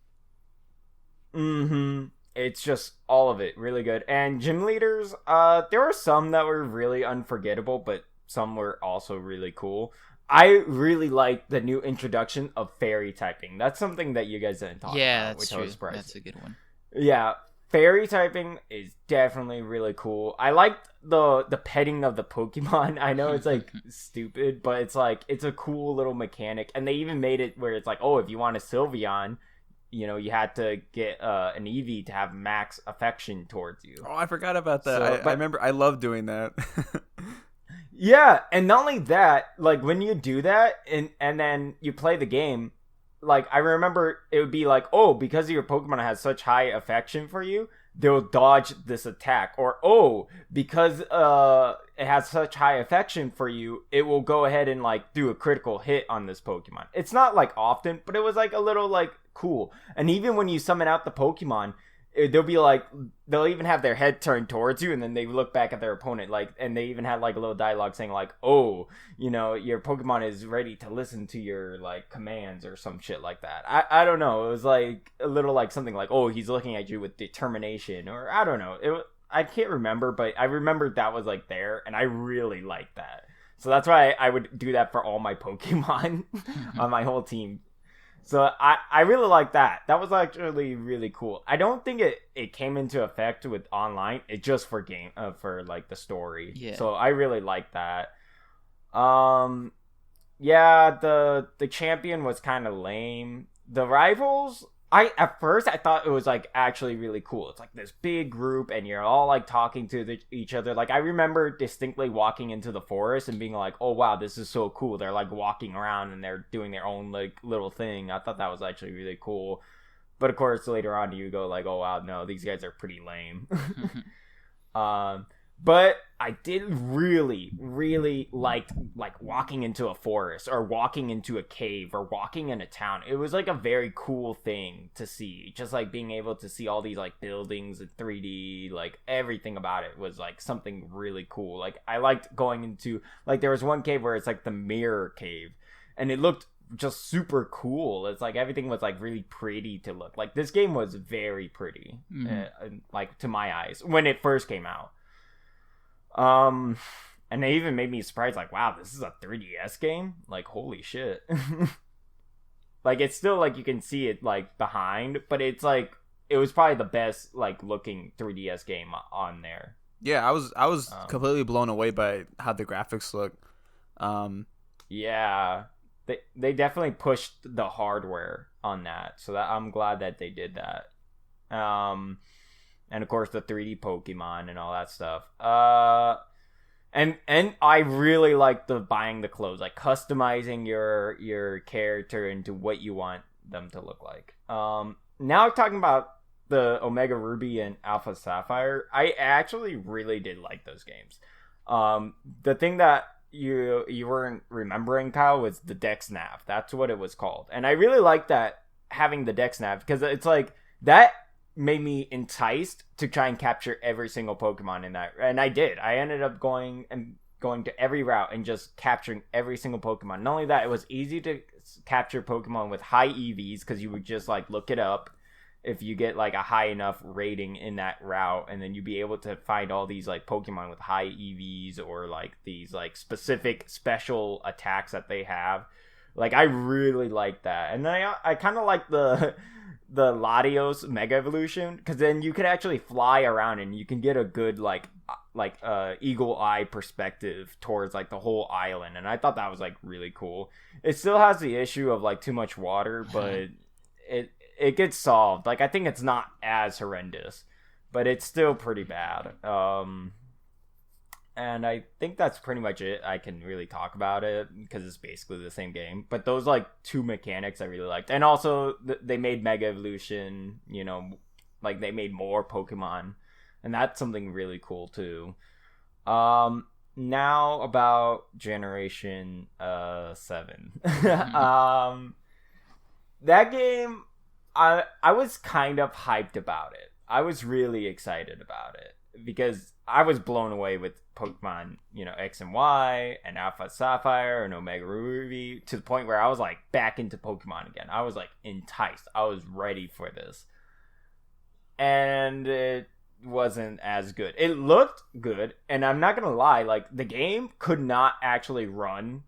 Mm-hmm. It's just all of it really good. And gym leaders, there were some that were really unforgettable, but some were also really cool. I really like the new introduction of fairy typing. That's something that you guys didn't talk about, which I was surprised. That's a good one. Yeah, fairy typing is definitely really cool. I liked the petting of the Pokemon. I know it's like stupid, but it's like it's a cool little mechanic. And they even made it where it's like, oh, if you want a Sylveon, you had to get an Eevee to have max affection towards you. Oh, I forgot about that. I remember. I love doing that. Yeah, and not only that, like when you do that and then you play the game, like I remember it would be like, oh, because your Pokemon has such high affection for you, they'll dodge this attack. Or oh, because it has such high affection for you, it will go ahead and like do a critical hit on this Pokemon. It's not like often, but it was like a little like cool. And even when you summon out the Pokemon, they'll be like, they'll even have their head turned towards you, and then they look back at their opponent, like, and they even had like a little dialogue saying like, oh, your Pokemon is ready to listen to your like commands or some shit like that. I don't know. It was like a little like something like, oh, he's looking at you with determination, or I don't know. I can't remember, but I remember that was like there, and I really liked that. So that's why I would do that for all my Pokemon on my whole team. So I really like that. That was actually really cool. I don't think it came into effect with online. It just for for like the story. Yeah. So I really like that. Yeah, the champion was kind of lame. The rivals, At first I thought it was like actually really cool. It's like this big group and you're all like talking to each other. Like I remember distinctly walking into the forest and being like, oh wow, this is so cool. They're like walking around and they're doing their own like little thing. I thought that was actually really cool. But of course later on you go like, oh wow, no, these guys are pretty lame. But I did really like walking into a forest or walking into a cave or walking in a town. It was like a very cool thing to see. Just like being able to see all these like buildings in 3D, like everything about it was like something really cool. Like I liked going into like there was one cave where it's like the mirror cave and it looked just super cool. It's like everything was like really pretty to look. Like this game was very pretty, like to my eyes when it first came out. And they even made me surprised, like, wow, this is a 3DS game? Like, holy shit. Like, it's still, like, you can see it, like, behind, but it's, like, it was probably the best, like, looking 3DS game on there. Yeah, I was completely blown away by how the graphics look. Yeah. They definitely pushed the hardware on that, so that I'm glad that they did that. And of course the 3D Pokemon and all that stuff. And I really like the buying the clothes, like customizing your character into what you want them to look like. Now talking about the Omega Ruby and Alpha Sapphire, I actually really did like those games. The thing that you weren't remembering, Kyle, was the Dex Nav. That's what it was called, and I really like that, having the Dex Nav, because it's like that made me enticed to try and capture every single Pokemon in that, and I did. I ended up going to every route and just capturing every single Pokemon. Not only that, it was easy to capture Pokemon with high EVs because you would just like look it up if you get like a high enough rating in that route, and then you'd be able to find all these like Pokemon with high EVs or like these like specific special attacks that they have. Like I really like that, and then I kind of like the Latios Mega Evolution, because then you could actually fly around and you can get a good like eagle eye perspective towards like the whole island, and I thought that was like really cool. It still has the issue of like too much water, but it gets solved. Like I think it's not as horrendous, but it's still pretty bad. And I think that's pretty much it. I can really talk about it because it's basically the same game. But those like two mechanics I really liked. And also they made Mega Evolution, you know, like they made more Pokemon. And that's something really cool too. Now about Generation 7. That game, I was kind of hyped about it. I was really excited about it because I was blown away with Pokemon, you know, X and Y and Alpha Sapphire and Omega Ruby, to the point where I was like back into Pokemon again. I was like enticed. I was ready for this. And it wasn't as good. It looked good, and I'm not gonna lie, like the game could not actually run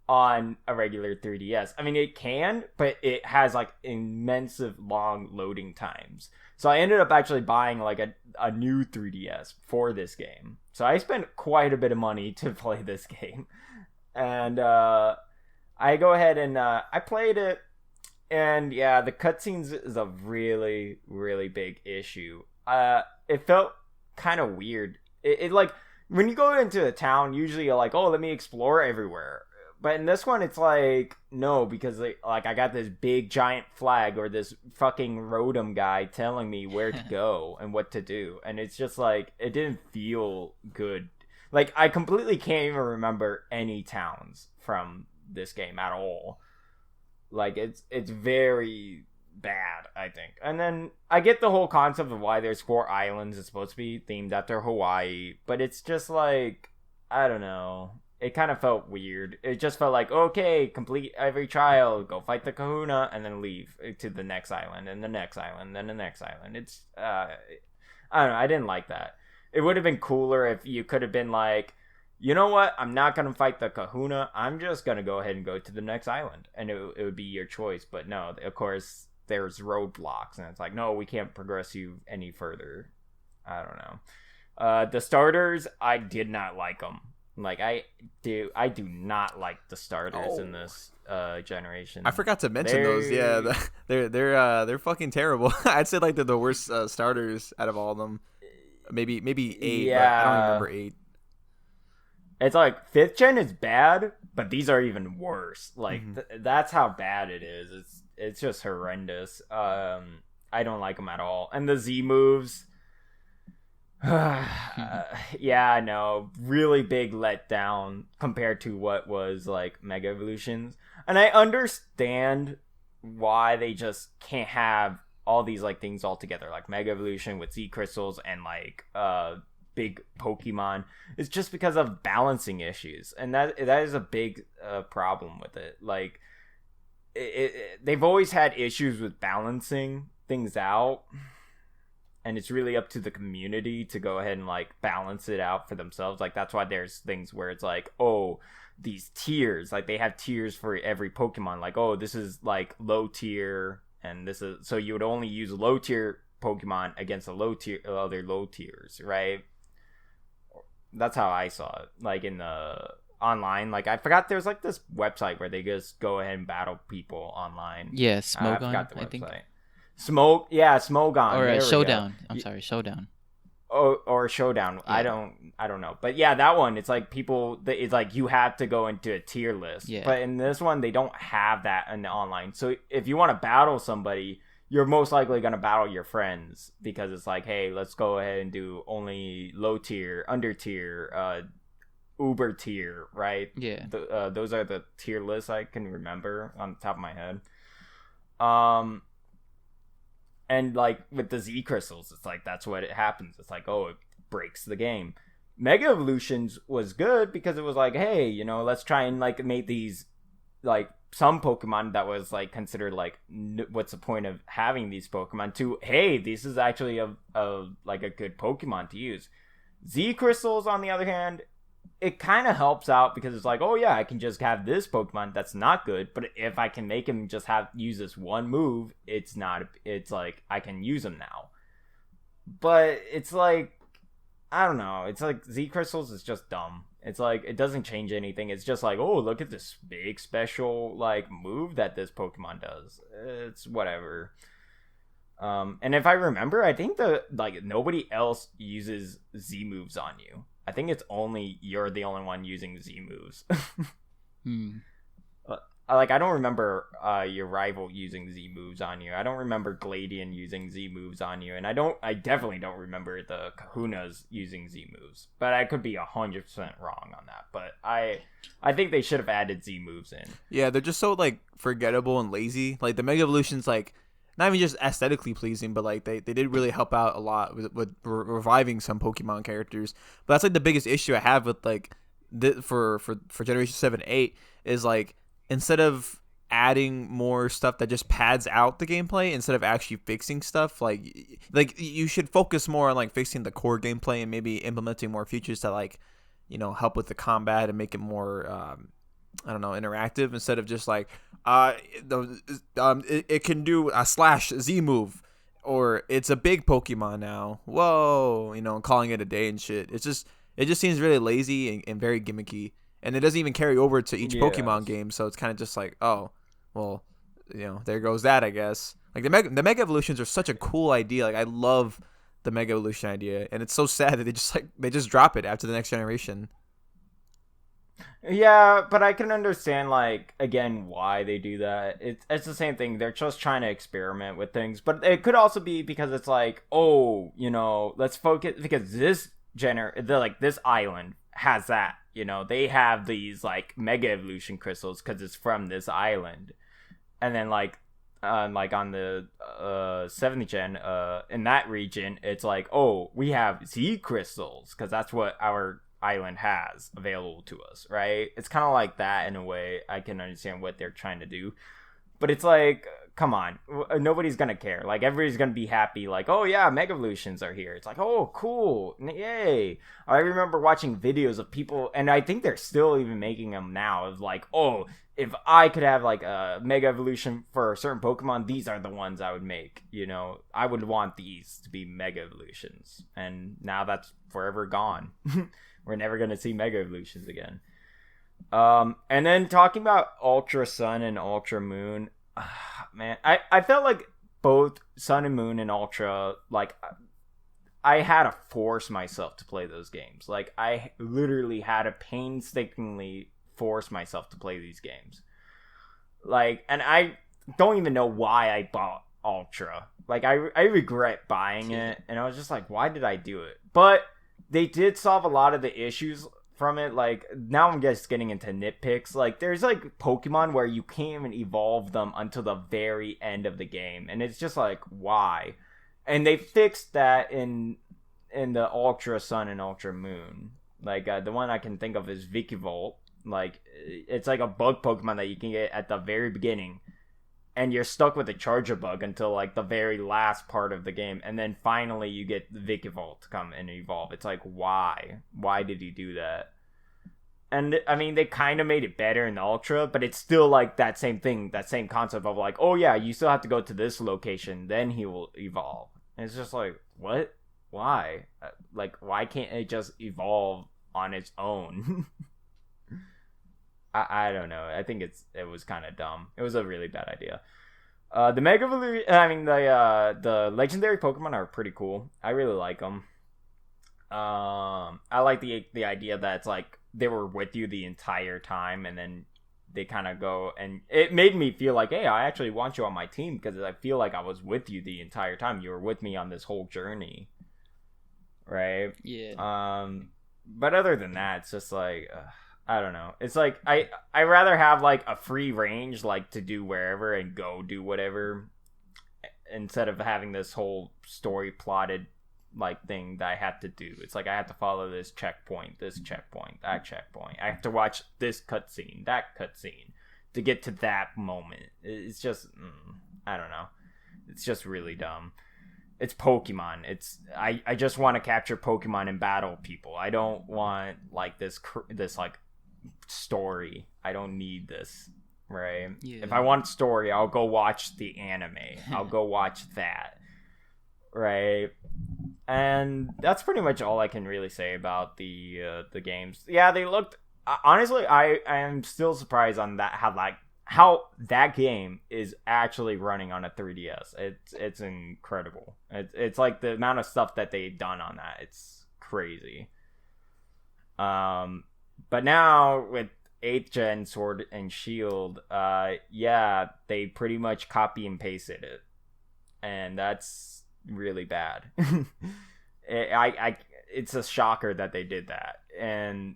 on a regular 3DS. I mean, it can, but it has like immense long loading times. So I ended up actually buying like a new 3DS for this game. So I spent quite a bit of money to play this game. And I go ahead and I played it. And yeah, the cutscenes is a really, really big issue. It felt kind of weird. It like, when you go into a town, usually you're like, oh, let me explore everywhere. But in this one, it's like, no, because like I got this big giant flag or this fucking Rotom guy telling me where to go and what to do. And it's just like, it didn't feel good. Like, I completely can't even remember any towns from this game at all. Like, it's very bad, I think. And then I get the whole concept of why there's 4 islands. It's supposed to be themed after Hawaii. But it's just like, I don't know. It kind of felt weird. It just felt like, okay, complete every trial, go fight the Kahuna, and then leave to the next island, and the next island, then the next island. It's, I don't know, I didn't like that. It would have been cooler if you could have been like, you know what, I'm not going to fight the Kahuna, I'm just going to go ahead and go to the next island, and it would be your choice. But no, of course, there's roadblocks, and it's like, no, we can't progress you any further. I don't know. The starters, I did not like them. Like I do not like the starters in this generation. I forgot to mention those. Yeah, they're fucking terrible. I'd say like they're the worst starters out of all of them. Maybe 8, but I don't even remember 8. It's like 5th gen is bad, but these are even worse. Like that's how bad it is. It's just horrendous. I don't like them at all. And the Z moves, yeah, I know, really big letdown compared to what was like Mega Evolutions. And I understand why they just can't have all these like things all together, like Mega Evolution with Z crystals and like big Pokemon. It's just because of balancing issues, and that is a big problem with it. Like they've always had issues with balancing things out, and it's really up to the community to go ahead and like balance it out for themselves. Like that's why there's things where it's like, oh, these tiers, like they have tiers for every Pokemon. Like, oh, this is like low tier, and this is, so you would only use low tier Pokemon against a low tier other low tiers, right? That's how I saw it. Like in the online, like I forgot there's like this website where they just go ahead and battle people online. Yeah, Smogon, I forgot the website. think. Smogon. Or Showdown. I'm sorry, Showdown. Or Showdown. Yeah. I don't know. But yeah, that one, it's like people, it's like you have to go into a tier list. Yeah. But in this one, they don't have that in the online. So if you want to battle somebody, you're most likely going to battle your friends, because it's like, hey, let's go ahead and do only low tier, under tier, uber tier, right? Yeah. Those are the tier lists I can remember on the top of my head. And like with the Z crystals, it's like that's what it happens. It's like, oh, it breaks the game. Mega Evolutions was good because it was like, hey, you know, let's try and like make these like some Pokemon that was like considered like what's the point of having these Pokemon, to hey, this is actually a like a good Pokemon to use. Z crystals, on the other hand, it kind of helps out because it's like, oh yeah, I can just have this Pokemon that's not good, but if I can make him just use this one move, it's like I can use him now. But it's like, I don't know, it's like Z crystals is just dumb. It's like it doesn't change anything. It's just like, oh, look at this big special like move that this Pokemon does. It's whatever. And if I remember, I think like nobody else uses Z moves on you. I think it's only you're the only one using Z moves. Like I don't remember your rival using Z moves on you. I don't remember Gladian using Z moves on you, and I definitely don't remember the Kahunas using Z moves. But I could be 100% wrong on that. But I think they should have added Z moves in. Yeah, they're just so like forgettable and lazy. Like the Mega Evolution's like not even just aesthetically pleasing, but like they did really help out a lot with reviving some Pokemon characters. But that's like the biggest issue I have with like for Generation 7, 8 is like, instead of adding more stuff that just pads out the gameplay, instead of actually fixing stuff, like you should focus more on like fixing the core gameplay and maybe implementing more features that like, you know, help with the combat and make it more I don't know, interactive, instead of just like it can do a slash Z move, or it's a big Pokemon now, whoa, you know, calling it a day and shit. It just seems really lazy and very gimmicky, and it doesn't even carry over to each Pokemon game. So it's kind of just like, oh, well, you know, there goes that, I guess. Like the Mega Evolutions are such a cool idea. Like I love the Mega Evolution idea, and it's so sad that they just drop it after the next generation. Yeah, but I can understand, like, again, why they do that. It's the same thing. They're just trying to experiment with things. But it could also be because it's like, oh, you know, let's focus, because this this island has that, you know, they have these like Mega Evolution crystals because it's from this island. And then like on the 7th gen in that region, it's like, oh, we have Z crystals because that's what our island has available to us, right? It's kind of like that in a way. I can understand what they're trying to do, but it's like, come on, nobody's gonna care. Like everybody's gonna be happy, like, oh yeah, Mega Evolutions are here. It's like, oh cool, yay. I remember watching videos of people, and I think they're still even making them now, of like, oh, if I could have like a Mega Evolution for a certain Pokemon, these are the ones I would make. I would want these to be Mega Evolutions, and now that's forever gone. We're never gonna see Mega Evolutions again. And then talking about Ultra Sun and Ultra Moon, man, I felt like both Sun and Moon and Ultra, like, I had to force myself to play those games. Like, I literally had to painstakingly force myself to play these games. Like, and I don't even know why I bought Ultra. Like, I regret buying it, and I was just like, why did I do it? But they did solve a lot of the issues from it. Like, now I'm just getting into nitpicks. Like, there's like Pokemon where you can't even evolve them until the very end of the game, and it's just like, why? And they fixed that in the Ultra Sun and Ultra Moon. Like, the one I can think of is Vikavolt. Like, it's like a bug Pokemon that you can get at the very beginning, and you're stuck with a Charger bug until like the very last part of the game, and then finally you get the Vikavolt to come and evolve. It's like, why did he do that? And I mean, they kind of made it better in the Ultra, but it's still like that same thing, that same concept of like, oh yeah, you still have to go to this location, then he will evolve. And it's just like, what? Why? Like, why can't it just evolve on its own? I don't know. I think it was kind of dumb. It was a really bad idea. The Mega Evolution, I mean, the legendary Pokemon are pretty cool. I really like them. I like the idea that it's like they were with you the entire time, and then they kind of go, and it made me feel like, hey, I actually want you on my team, because I feel like I was with you the entire time. You were with me on this whole journey, right? Yeah. But other than that, it's just like, I don't know. It's like I rather have like a free range, like, to do wherever and go do whatever, instead of having this whole story plotted like thing that I have to do. It's like I have to follow this checkpoint, that checkpoint. I have to watch this cutscene, that cutscene to get to that moment. It's just, I don't know. It's just really dumb. It's Pokemon. I just want to capture Pokemon and battle people. I don't want like this like story. I don't need this, right? Yeah. If I want story, I'll go watch the anime. I'll go watch that, right? And that's pretty much all I can really say about the games. Yeah, they looked, honestly, I am still surprised on that, how that game is actually running on a 3DS. It's incredible. It's like the amount of stuff that they've done on that. It's crazy. But now with 8th gen Sword and Shield, yeah, they pretty much copy and pasted it, and that's really bad. It's a shocker that they did that, and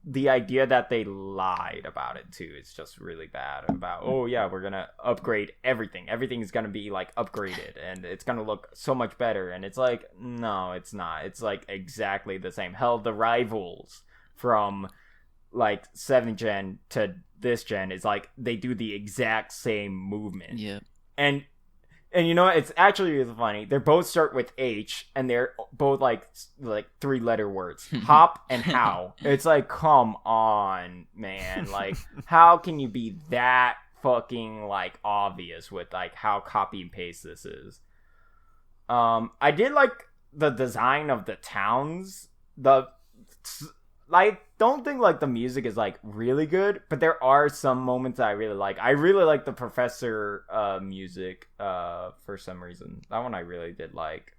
the idea that they lied about it too is just really bad. About, oh yeah, we're gonna upgrade everything's gonna be like upgraded, and it's gonna look so much better, and it's like, no, it's not. It's like exactly the same. Hell, the rivals from like 7th gen to this gen is like they do the exact same movement. Yeah. And you know what? It's actually really funny. They both start with H, and they're both like 3-letter words. Hop and how. It's like, come on, man. Like, how can you be that fucking like obvious with like how copy and paste this is? I did like the design of the towns. I don't think like the music is like really good, but there are some moments that I really like. I really like the Professor music for some reason. That one I really did like.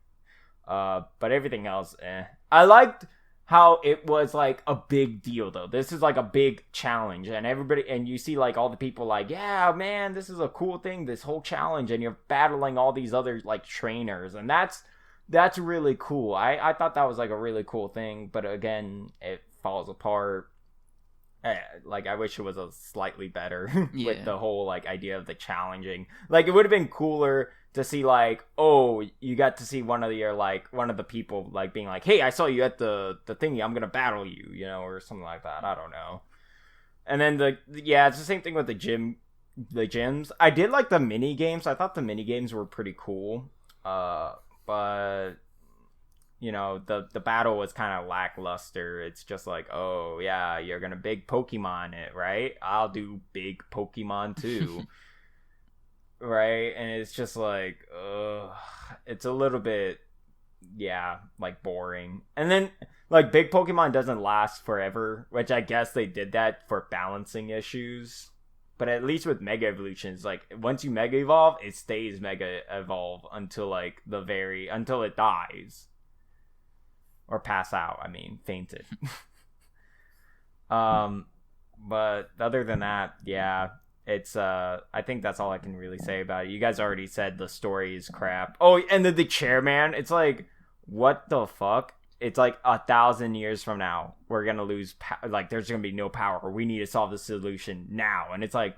But everything else, I liked how it was like a big deal though. This is like a big challenge, and you see like all the people like, yeah, man, this is a cool thing, this whole challenge, and you're battling all these other like trainers, and that's really cool. I thought that was like a really cool thing, but again, it falls apart. Like, I wish it was a slightly better with the whole like idea of the challenging. Like, it would have been cooler to see like, oh, you got to see one of the people like being like, hey, I saw you at the thingy, I'm gonna battle you, or something like that. I don't know. And then it's the same thing with the gyms. I did like the mini games. I thought the mini games were pretty cool. But you know, the battle was kind of lackluster. It's just like, oh yeah, you're gonna big Pokemon it, right? I'll do big Pokemon too. Right? And it's just like, it's a little bit, yeah, like boring. And then like big Pokemon doesn't last forever, which I guess they did that for balancing issues. But at least with Mega Evolutions, like once you Mega Evolve, it stays Mega Evolve until like until it dies. Or pass out, I mean, fainted. But other than that, yeah, it's I think that's all I can really say about it. You guys already said the story is crap. Oh, and then the chairman, it's like, what the fuck? It's like 1,000 years from now, we're gonna lose like there's gonna be no power. We need to solve the solution now. And it's like,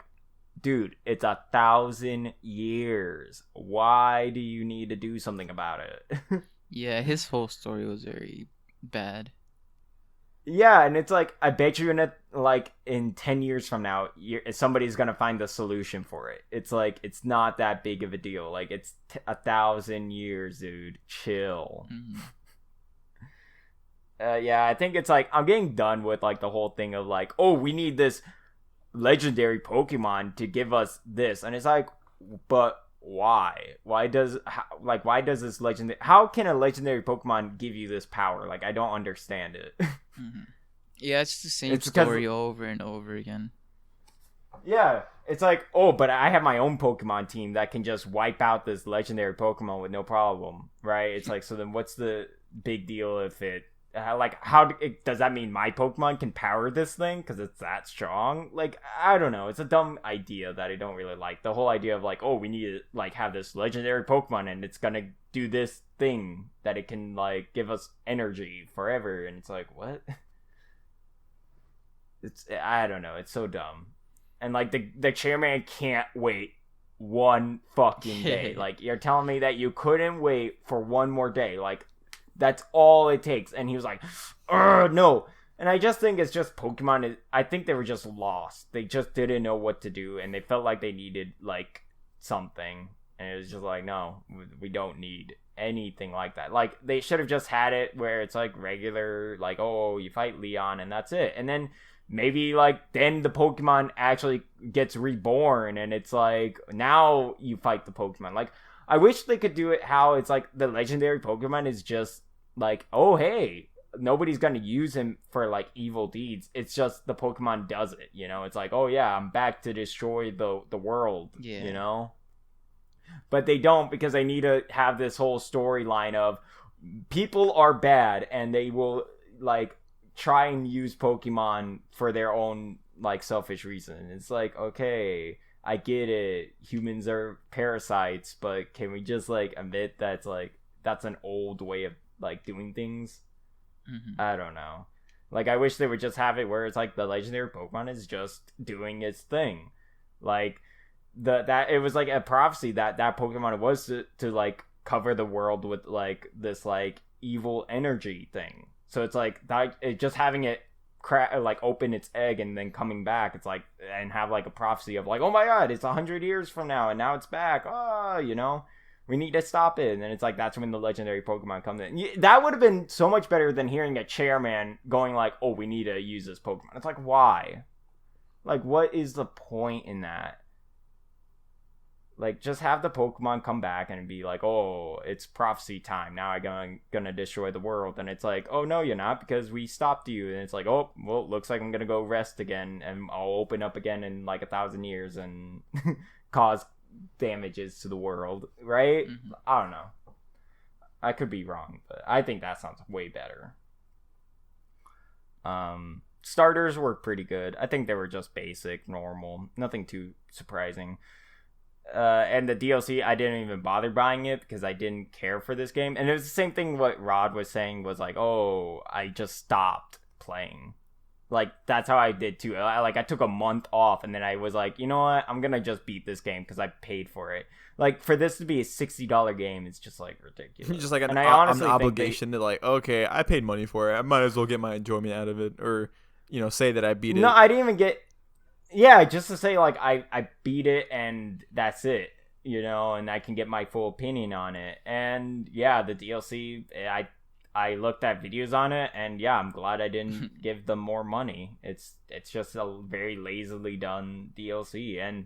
dude, it's 1,000 years. Why do you need to do something about it? Yeah, his whole story was very bad. Yeah, and it's like, I bet you're gonna, like, in 10 years from now, somebody's gonna find the solution for it. It's like, it's not that big of a deal. Like, it's 1,000 years, dude. Chill. Mm-hmm. Yeah, I think it's like, I'm getting done with, like, the whole thing of, like, oh, we need this legendary Pokemon to give us this. And it's like, but why? Why does this legendary... How can a legendary Pokemon give you this power? Like, I don't understand it. Mm-hmm. Yeah, it's the same story over and over again. Yeah, it's like, oh, but I have my own Pokemon team that can just wipe out this legendary Pokemon with no problem, right? It's like, so then what's the big deal if it... does that mean my Pokemon can power this thing because it's that strong? Like, I don't know. It's a dumb idea that I don't really like. The whole idea of like, oh, we need to like have this legendary Pokemon and it's gonna do this thing that it can like give us energy forever, and it's like, what? I don't know. It's so dumb, and like the chairman can't wait one fucking day. Like, you're telling me that you couldn't wait for one more day? Like, that's all it takes. And he was like, no. And I just think it's just Pokemon. I think they were just lost. They just didn't know what to do. And they felt like they needed, like, something. And it was just like, no, we don't need anything like that. Like, they should have just had it where it's, like, regular, like, oh, you fight Leon and that's it. And then maybe, like, then the Pokemon actually gets reborn. And it's like, now you fight the Pokemon. Like, I wish they could do it how it's like the legendary Pokemon is just like, oh, hey, nobody's going to use him for like evil deeds. It's just the Pokemon does it, you know? It's like, oh yeah, I'm back to destroy the world, yeah. You know? But they don't, because they need to have this whole storyline of people are bad and they will like try and use Pokemon for their own like selfish reason. It's like, okay, I get it. Humans are parasites, but can we just like admit that's an old way of like doing things? Mm-hmm. I don't know. Like, I wish they would just have it where it's like the legendary Pokemon is just doing its thing. Like that it was like a prophecy that Pokemon was to like cover the world with like this like evil energy thing. So it's like that, it just having it like open its egg and then coming back, it's like, and have like a prophecy of like, oh my god, it's 100 years from now and now it's back, you know, we need to stop it. And then it's like, that's when the legendary Pokemon comes in. That would have been so much better than hearing a chairman going like, oh, we need to use this Pokemon. It's like, why? Like, what is the point in that? Like, just have the Pokemon come back and be like, oh, it's prophecy time. Now I'm gonna destroy the world. And it's like, oh, no, you're not, because we stopped you. And it's like, oh, well, looks like I'm gonna go rest again. And I'll open up again in like 1,000 years and cause damages to the world, right? Mm-hmm. I don't know. I could be wrong, but I think that sounds way better. Starters were pretty good. I think they were just basic, normal. Nothing too surprising. And the DLC, I didn't even bother buying it because I didn't care for this game. And it was the same thing what Rod was saying, was like, oh, I just stopped playing. Like, that's how I did too. I took a month off and then I was like, you know what? I'm going to just beat this game because I paid for it. Like, for this to be a $60 game, it's just like ridiculous. Just like an honestly obligation to like, okay, I paid money for it. I might as well get my enjoyment out of it, or, you know, say that I beat it. No, I didn't even get... Yeah, just to say, like, I beat it and that's it, you know, and I can get my full opinion on it. And, yeah, the DLC, I looked at videos on it, and yeah, I'm glad I didn't give them more money. It's just a very lazily done DLC, and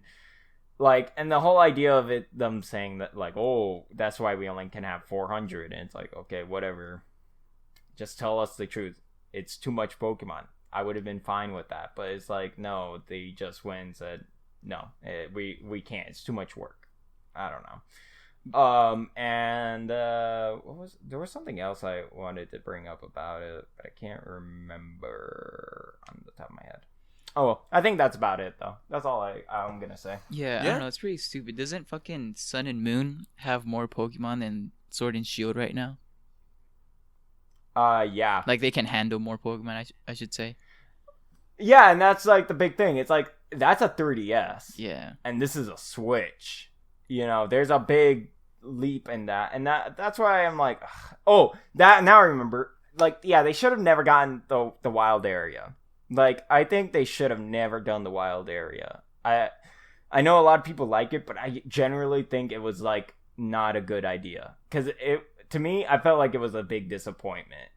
and the whole idea of it, them saying that like, oh, that's why we only can have 400, and it's like, okay, whatever, just tell us the truth. It's too much Pokemon. I would have been fine with that, but it's like, no, they just went and said, no, we can't. It's too much work. I don't know. And there was something else I wanted to bring up about it, but I can't remember on the top of my head. Oh, well, I think that's about it, though. That's all I'm gonna say. Yeah, I don't know. It's pretty stupid. Doesn't fucking Sun and Moon have more Pokemon than Sword and Shield right now? Yeah. Like, they can handle more Pokemon, I should say. Yeah, and that's, like, the big thing. It's like, that's a 3DS. Yeah. And this is a Switch. You know, there's a big leap in that. And that's why I'm like, ugh. Oh, that, now I remember. Like, yeah, they should have never gotten the wild area. Like, I think they should have never done the wild area. I know a lot of people like it, but I generally think it was, like, not a good idea. Because to me, I felt like it was a big disappointment.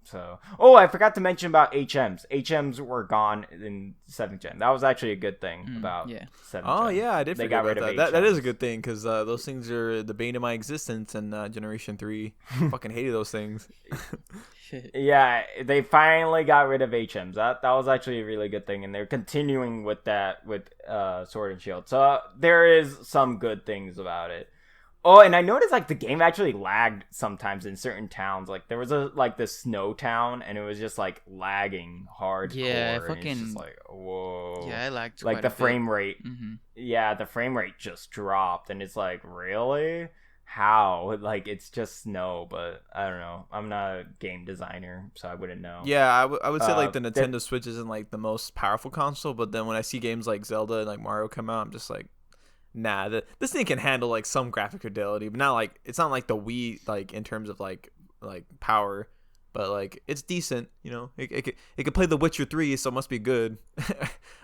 So, oh, I forgot to mention about HMs. HMs were gone in 7th gen. That was actually a good thing about 7th gen. Oh, yeah, I did They forget got about rid that. of That is a HMs. good thing, because those things are the bane of my existence in Generation 3. Fucking hated those things. Yeah, they finally got rid of HMs. That was actually a really good thing, and they're continuing with that with Sword and Shield. So there is some good things about it. Oh, and I noticed like the game actually lagged sometimes in certain towns. Like there was this snow town, and it was just like lagging hardcore. Yeah, and it's just like, whoa. Yeah, I lagged like quite the a bit. frame rate. Mm-hmm. Yeah, the frame rate just dropped, and it's like, really? How? Like, it's just snow, but I don't know. I'm not a game designer, so I wouldn't know. Yeah, I would say like the that- Nintendo Switch isn't like the most powerful console, but then when I see games like Zelda and like Mario come out, I'm just like, nah, this thing can handle like some graphic fidelity, but not like, it's not like the Wii, like in terms of like power, but like it's decent, you know. It could play The Witcher 3, so it must be good.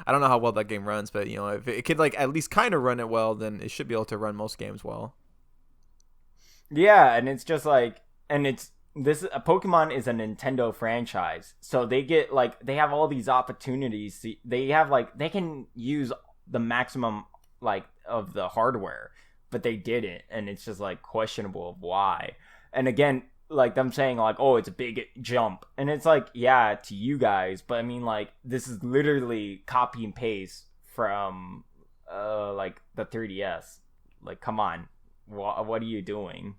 I don't know how well that game runs, but you know, if it could like at least kind of run it well, then it should be able to run most games well. Yeah, and it's just like, and it's this Pokemon is a Nintendo franchise, so they get like they have all these opportunities. They have like they can use the maximum like of the hardware, but they didn't, and it's just like questionable of why. And again, like them saying like, oh, it's a big jump, and it's like, yeah, to you guys, but I mean like this is literally copy and paste from like the 3DS. Like, come on. What are you doing?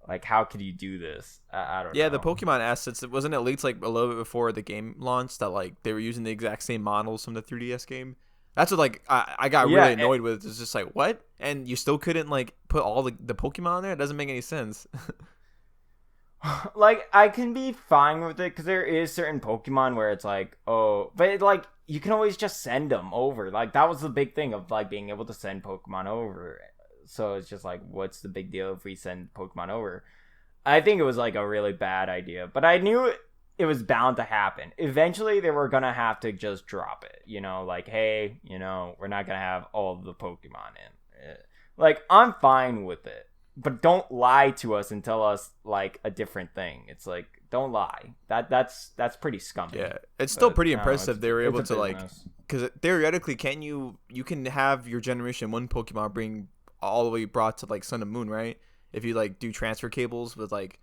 Like, how could you do this? I don't know. Yeah, the Pokemon assets, it wasn't at least like a little bit before the game launched that like they were using the exact same models from the 3DS game. That's what like I got really annoyed with. It's just like, what? And you still couldn't like put all the Pokemon on there? It doesn't make any sense. Like, I can be fine with it because there is certain Pokemon where it's like, oh, but like you can always just send them over. Like that was the big thing of like being able to send Pokemon over. So it's just like, what's the big deal if we send Pokemon over? I think it was like a really bad idea, but I knew it was bound to happen. Eventually, they were gonna have to just drop it. You know, like, hey, you know, we're not gonna have all the Pokemon in. Like, I'm fine with it, but don't lie to us and tell us like a different thing. It's like, don't lie. That's pretty scummy. Yeah, it's still pretty no, impressive they were able it's a to like, business. because theoretically, you can have your Generation 1 Pokemon bring all the way brought to like Sun and Moon, right? If you like do transfer cables with like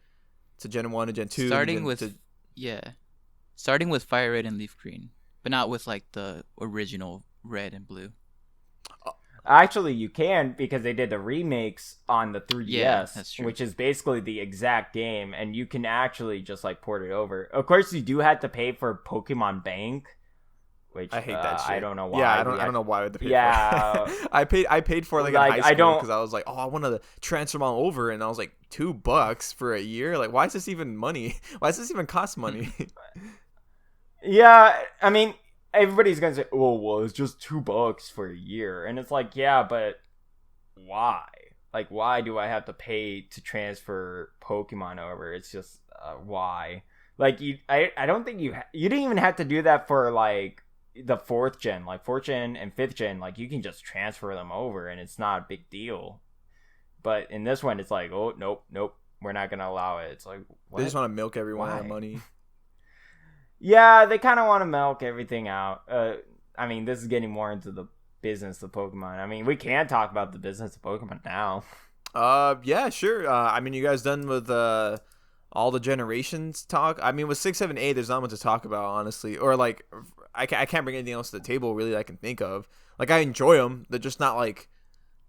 to Gen 1 and Gen 2. Starting with Fire Red and Leaf Green, but not with like the original Red and Blue. Actually, you can, because they did the remakes on the 3DS, Yeah, that's true. which is basically the exact game, and you can actually just like port it over. Of course, you do have to pay for Pokemon Bank, which I hate that shit. I don't know why. Yeah, I don't know why they paid Yeah. for it. I paid for it like in Like, high I school don't- because I was like, oh, I want to transfer them all over, and I was like, $2 for a year. Like, why is this even money? Why does this even cost money? Yeah, I mean, everybody's gonna say, "Oh, well, it's just $2 for a year," and it's like, yeah, but why? Like, why do I have to pay to transfer Pokemon over? It's just why? Like, I don't think you didn't even have to do that for like the 4th gen, like 4th gen and 5th gen. Like, you can just transfer them over, and it's not a big deal. But in this one, it's like, oh, nope. we're not gonna allow it. It's like, what? They just want to milk everyone out of Why? money. Yeah, they kind of want to milk everything out. I mean, this is getting more into the business of Pokemon. I mean, we can talk about the business of Pokemon now. Yeah, sure. I mean, you guys done with all the generations talk? I mean, with 6, 7, 8, there's not much to talk about, honestly. Or like, I can't bring anything else to the table really that I can think of. Like, I enjoy them. They're just not like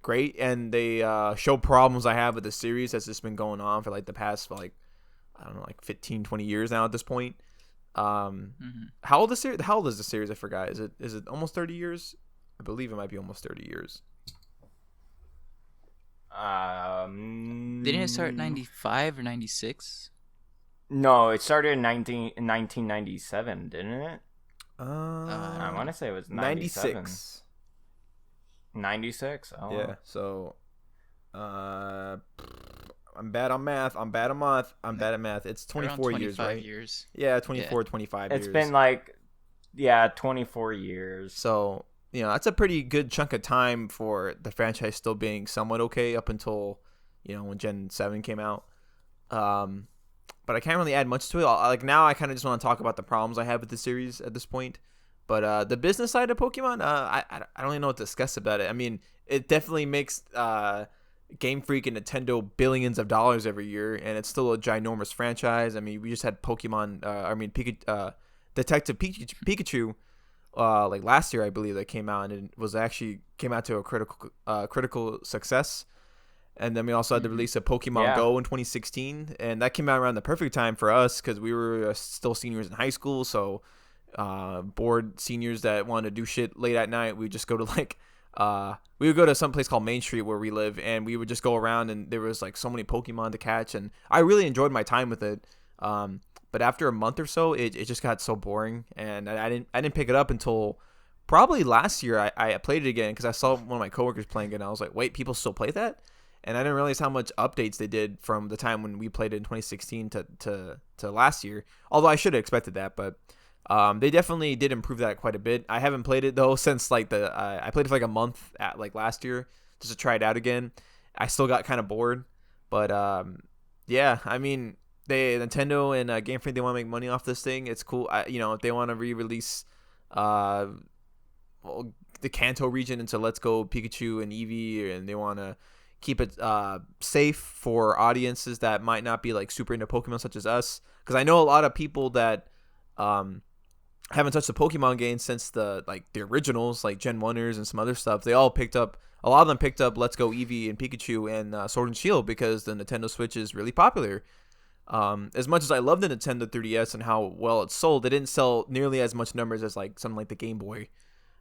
great, and they show problems I have with the series that's just been going on for like the past like, I don't know, like 15, 20 years now at this point. How old is the series? I forgot. Is it almost 30 years? I believe it might be almost 30 years. Didn't it start 95 or 96? No, it started in 1997, didn't it? I I want to say it was 96. 96? Oh. Yeah. So, I'm bad on math. I'm bad at math. It's 24 years, right? Years. Yeah, 24, 25 years. It's been like, 24 years. So, that's a pretty good chunk of time for the franchise still being somewhat okay up until, when Gen 7 came out. But I can't really add much to it. Like now I kind of just want to talk about the problems I have with the series at this point. But the business side of Pokemon, I don't really know what to discuss about it. I mean, it definitely makes Game Freak and Nintendo billions of dollars every year, and it's still a ginormous franchise. I mean, we just had Detective Pikachu, like last year, I believe, that came out, and it came out to a critical success. And then we also had the release of Pokemon Go in 2016, and that came out around the perfect time for us because we were still seniors in high school. So bored seniors that wanted to do shit late at night, we would just go to we would go to some place called Main Street where we live, and we would just go around, and there was like so many Pokemon to catch, and I really enjoyed my time with it. But after a month or so, it just got so boring, and I didn't pick it up until probably last year. I played it again because I saw one of my coworkers playing it, and I was like, wait, people still play that? And I didn't realize how much updates they did from the time when we played it in 2016 to last year. Although I should have expected that, but they definitely did improve that quite a bit. I haven't played it though since like I played it for like a month at like last year just to try it out again. I still got kind of bored, but yeah, I mean, Nintendo and Game Freak, they want to make money off this thing. It's cool. If they want to re-release the Kanto region into Let's Go Pikachu and Eevee, and they want to keep it safe for audiences that might not be like super into Pokemon such as us, because I know a lot of people that haven't touched the Pokemon game since the originals, like Gen 1ers and some other stuff. A lot of them picked up Let's Go Eevee and Pikachu and Sword and Shield because the Nintendo Switch is really popular. As much as I love the Nintendo 3DS and how well it sold, it didn't sell nearly as much numbers as like something like the Game Boy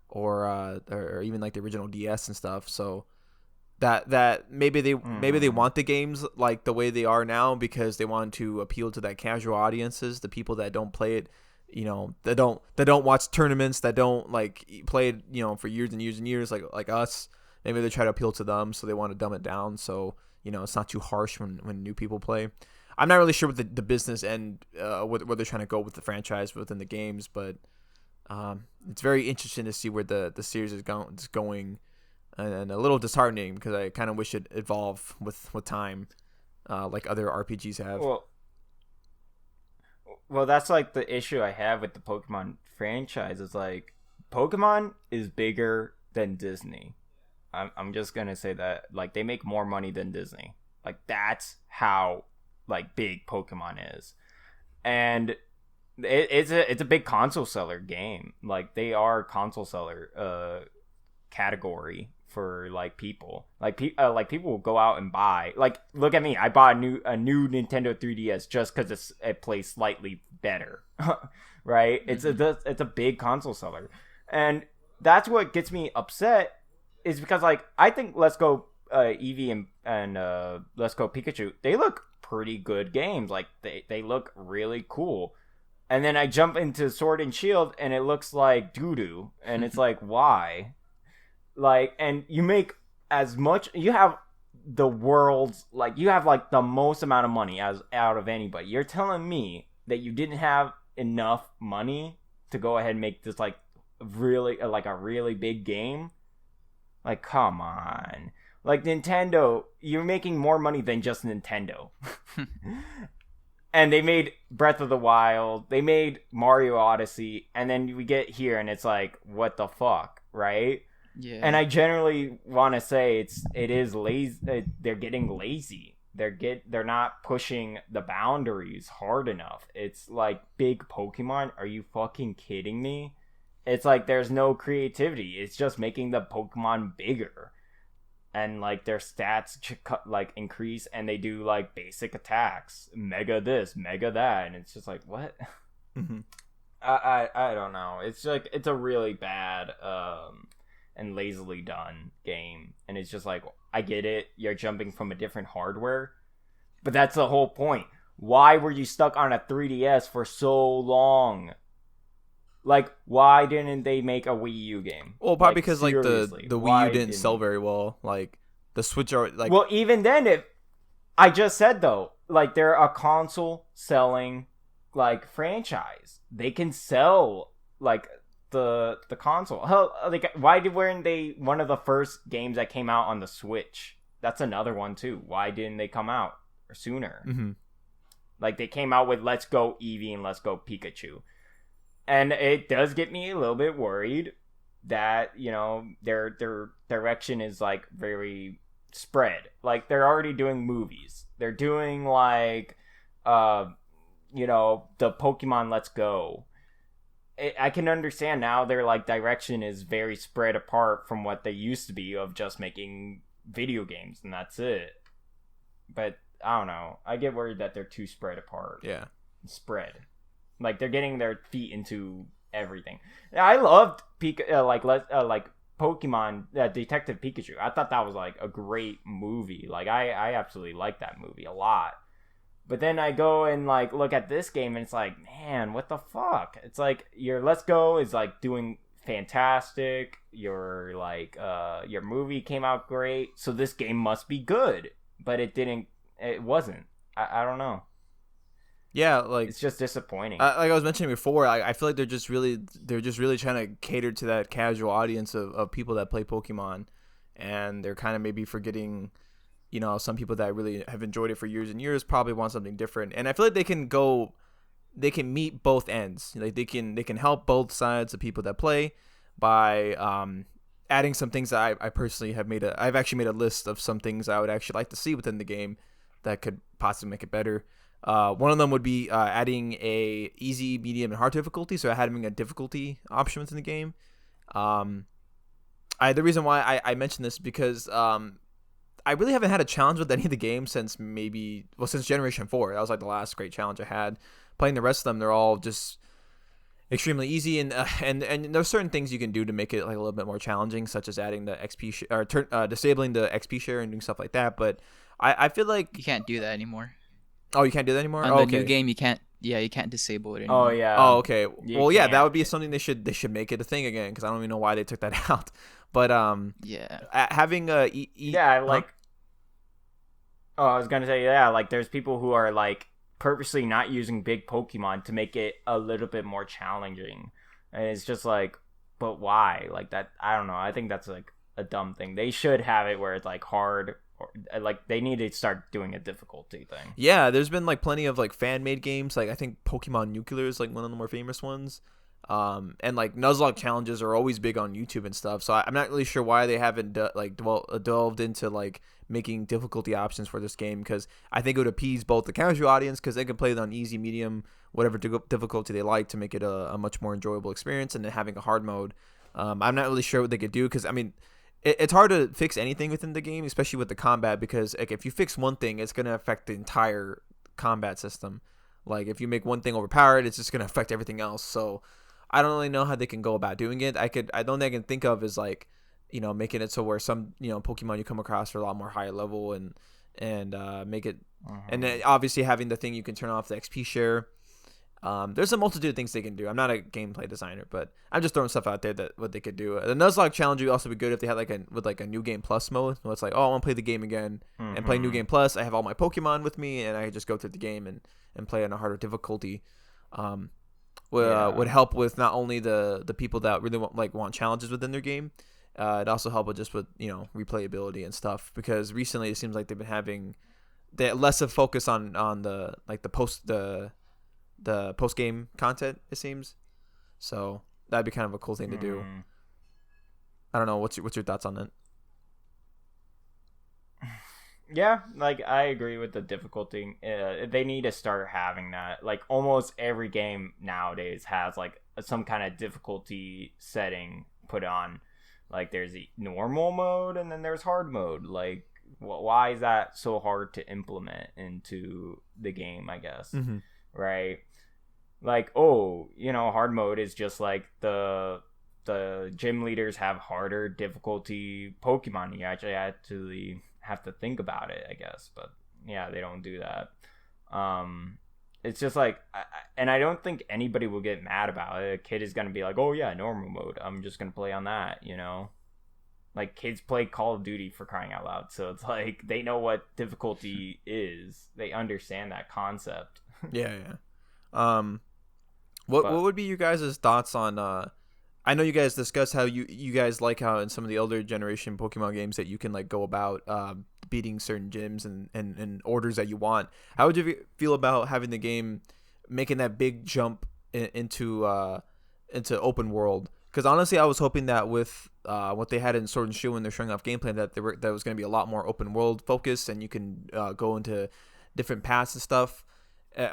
or even like the original DS and stuff. So that maybe they want the games like the way they are now because they want to appeal to that casual audiences, the people that don't play it, that don't watch tournaments, that don't like play it, for years and years and years like us. Maybe they try to appeal to them, so they want to dumb it down so it's not too harsh when new people play. I'm not really sure what the business and where they're trying to go with the franchise within the games, but it's very interesting to see where the series is going. And a little disheartening because I kind of wish it evolved with time, like other RPGs have. Well, that's like the issue I have with the Pokemon franchise. Is like Pokemon is bigger than Disney. I'm just gonna say that, like, they make more money than Disney. Like, that's how like big Pokemon is, and it's a big console seller game. Like, they are console seller category for like people. Like people will go out and buy. Like, look at me, I bought a new Nintendo 3DS just because it plays slightly better, right? Mm-hmm. It's a big console seller, and that's what gets me upset. Is because like I think Let's Go Eevee and Let's Go Pikachu, they look pretty good games. Like they look really cool. And then I jump into Sword and Shield and it looks like doo-doo. And it's like, why? Like, and you make as much, you have the world's, like, you have like the most amount of money as out of anybody. You're telling me that you didn't have enough money to go ahead and make this like really, like a really big game? Like, come on. Like Nintendo, you're making more money than just Nintendo. And they made Breath of the Wild, they made Mario Odyssey, and then we get here and it's like, what the fuck, right? Yeah. And I generally want to say it is lazy. They're getting lazy. They're not pushing the boundaries hard enough. It's like big Pokemon. Are you fucking kidding me? It's like there's no creativity. It's just making the Pokemon bigger, and like their stats like increase, and they do like basic attacks, mega this, mega that, and it's just like what? Mm-hmm. I don't know. It's like it's a really bad and lazily done game, and it's just like I get it. You're jumping from a different hardware, but that's the whole point. Why were you stuck on a 3DS for so long? Like, why didn't they make a Wii U game? Well, probably like, because seriously, like the Wii U didn't sell very well. Like the Switch are like. Well, even then, I just said though, like they're a console selling like franchise. They can sell like the console. Hell, like weren't they one of the first games that came out on the Switch? That's another one too. Why didn't they come out sooner? Mm-hmm. Like they came out with Let's Go Eevee and Let's Go Pikachu. And it does get me a little bit worried that, you know, their direction is like very spread. Like they're already doing movies. They're doing like you know, the Pokemon Let's Go. I can understand now their like direction is very spread apart from what they used to be of just making video games and that's it. But I don't know. I get worried that they're too spread apart. Yeah. Spread. Like they're getting their feet into everything. I loved like Pokemon Detective Pikachu. I thought that was like a great movie. Like I absolutely like that movie a lot. But then I go and like look at this game and it's like, man, what the fuck? It's like your Let's Go is like doing fantastic. Your like your movie came out great. So this game must be good. But it wasn't. I don't know. Yeah, like it's just disappointing. Like I was mentioning before, I feel like they're just really trying to cater to that casual audience of people that play Pokemon, and they're kind of maybe forgetting, you know, some people that really have enjoyed it for years and years probably want something different. And I feel like they can meet both ends. Like they can help both sides of people that play by adding some things that I personally have I've actually made a list of some things I would actually like to see within the game that could possibly make it better. One of them would be adding a easy, medium, and hard difficulty. So having a difficulty option within the game. The reason why I mentioned this because I really haven't had a challenge with any of the games since Generation 4. That was like the last great challenge I had. Playing the rest of them, they're all just extremely easy, and there's certain things you can do to make it like a little bit more challenging, such as adding the XP or disabling the XP share and doing stuff like that. But I feel like you can't do that anymore. Oh, you can't do that anymore? On the new game, you can't. Yeah, you can't disable it anymore. Oh yeah. Oh okay. Well, yeah, that would be something they should make it a thing again because I don't even know why they took that out. But yeah, having a like. Oh, I was gonna say like there's people who are like purposely not using big Pokemon to make it a little bit more challenging, and it's just like, but why? Like that, I don't know. I think that's like a dumb thing. They should have it where it's like hard. Or, like they need to start doing a difficulty thing. Yeah, there's been like plenty of like fan made games. Like I think Pokemon Nuclear is like one of the more famous ones. And like Nuzlocke challenges are always big on YouTube and stuff. So I'm not really sure why they haven't delved into like making difficulty options for this game because I think it would appease both the casual audience because they can play it on easy, medium, whatever difficulty they like to make it a much more enjoyable experience, and then having a hard mode. I'm not really sure what they could do because I mean. It's hard to fix anything within the game, especially with the combat, because like if you fix one thing, it's gonna affect the entire combat system. Like if you make one thing overpowered, it's just gonna affect everything else. So I don't really know how they can go about doing it. I don't think I can think of is like, you know, making it so where some, you know, Pokemon you come across are a lot more higher level and make it, and then obviously having the thing you can turn off the XP share. There's a multitude of things they can do. I'm not a gameplay designer, but I'm just throwing stuff out there that what they could do. The Nuzlocke challenge would also be good if they had like a new game plus mode. So it's like, oh, I want to play the game again and play new game plus. I have all my Pokemon with me, and I just go through the game and play on a harder difficulty. Would help with not only the people that really want challenges within their game, It also helped with just with replayability and stuff, because recently it seems like they've been having less of focus on the like the post game content, it seems. So that'd be kind of a cool thing to do. I don't know, what's your thoughts on that? Yeah, like I agree with the difficulty. They need to start having that. Like almost every game nowadays has like some kind of difficulty setting put on. Like there's the normal mode and then there's hard mode. Like why is that so hard to implement into the game, I guess. Mm-hmm. Right? Like, oh, hard mode is just like the gym leaders have harder difficulty Pokemon. You actually have to think about it, I guess. But yeah, they don't do that. It's just like, and I don't think anybody will get mad about it. A kid is gonna be like, oh yeah, normal mode, I'm just gonna play on that. Like kids play Call of Duty, for crying out loud, so it's like they know what difficulty is. They understand that concept. Yeah. What would be you guys' thoughts on I know you guys discussed how you guys like how in some of the older generation Pokemon games that you can like go about beating certain gyms and orders that you want. How would you feel about having the game making that big jump into open world? Because honestly, I was hoping that with what they had in Sword and Shield when they're showing off gameplay, that was going to be a lot more open world focused, and you can go into different paths and stuff.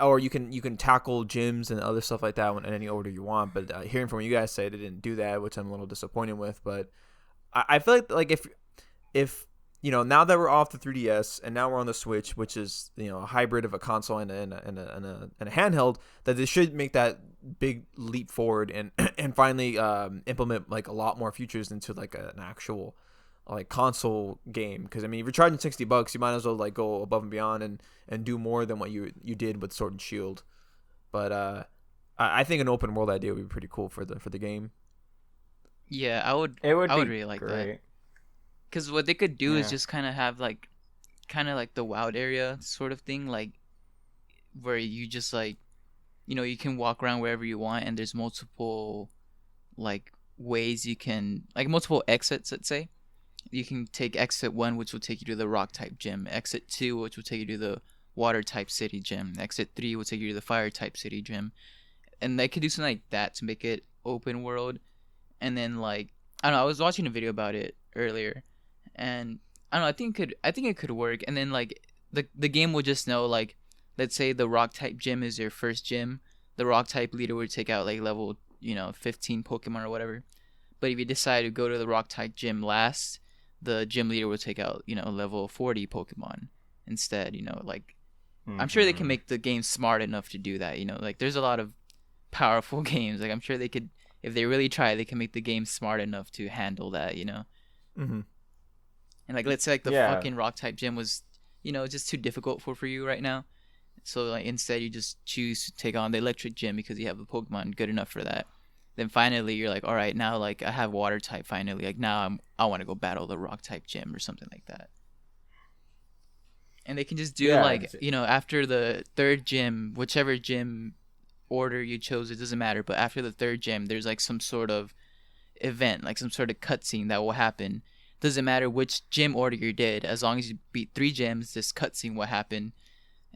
Or you can tackle gyms and other stuff like that in any order you want. But hearing from what you guys say, they didn't do that, which I'm a little disappointed with. But I feel like if now that we're off the 3DS and now we're on the Switch, which is a hybrid of a console and a handheld, that they should make that big leap forward and and finally implement like a lot more features into like an actual like console game. Because I mean, if you're charging $60, you might as well like go above and beyond and do more than what you did with Sword and Shield. But I think an open world idea would be pretty cool for the game. Yeah, I would really like that. Because what they could do is just kind of have like the wild area sort of thing, like where you just like you can walk around wherever you want, and there's multiple like ways you can, like multiple exits, let's say. You can take exit 1, which will take you to the rock type gym, exit 2, which will take you to the water type city gym, exit 3 will take you to the fire type city gym. And they could do something like that to make it open world. And then like I don't know, I was watching a video about it earlier, and I don't know, I think it could work. And then like the game will just know, like, let's say the rock type gym is your first gym, the rock type leader would take out like level 15 Pokemon or whatever. But if you decide to go to the rock type gym last, the gym leader will take out level 40 Pokemon instead. Like I'm sure they can make the game smart enough to do that. Like there's a lot of powerful games. Like I'm sure they could, if they really try, they can make the game smart enough to handle that. Mm-hmm. And like let's say like the fucking rock type gym was just too difficult for you right now. So like instead you just choose to take on the electric gym because you have a Pokemon good enough for that. Then finally you're like, all right, now like I have water type finally. Like now I want to go battle the rock type gym or something like that. And they can just do after the third gym, whichever gym order you chose, it doesn't matter. But after the third gym, there's like some sort of event, like some sort of cutscene that will happen. Doesn't matter which gym order you did, as long as you beat 3 gyms, this cutscene will happen.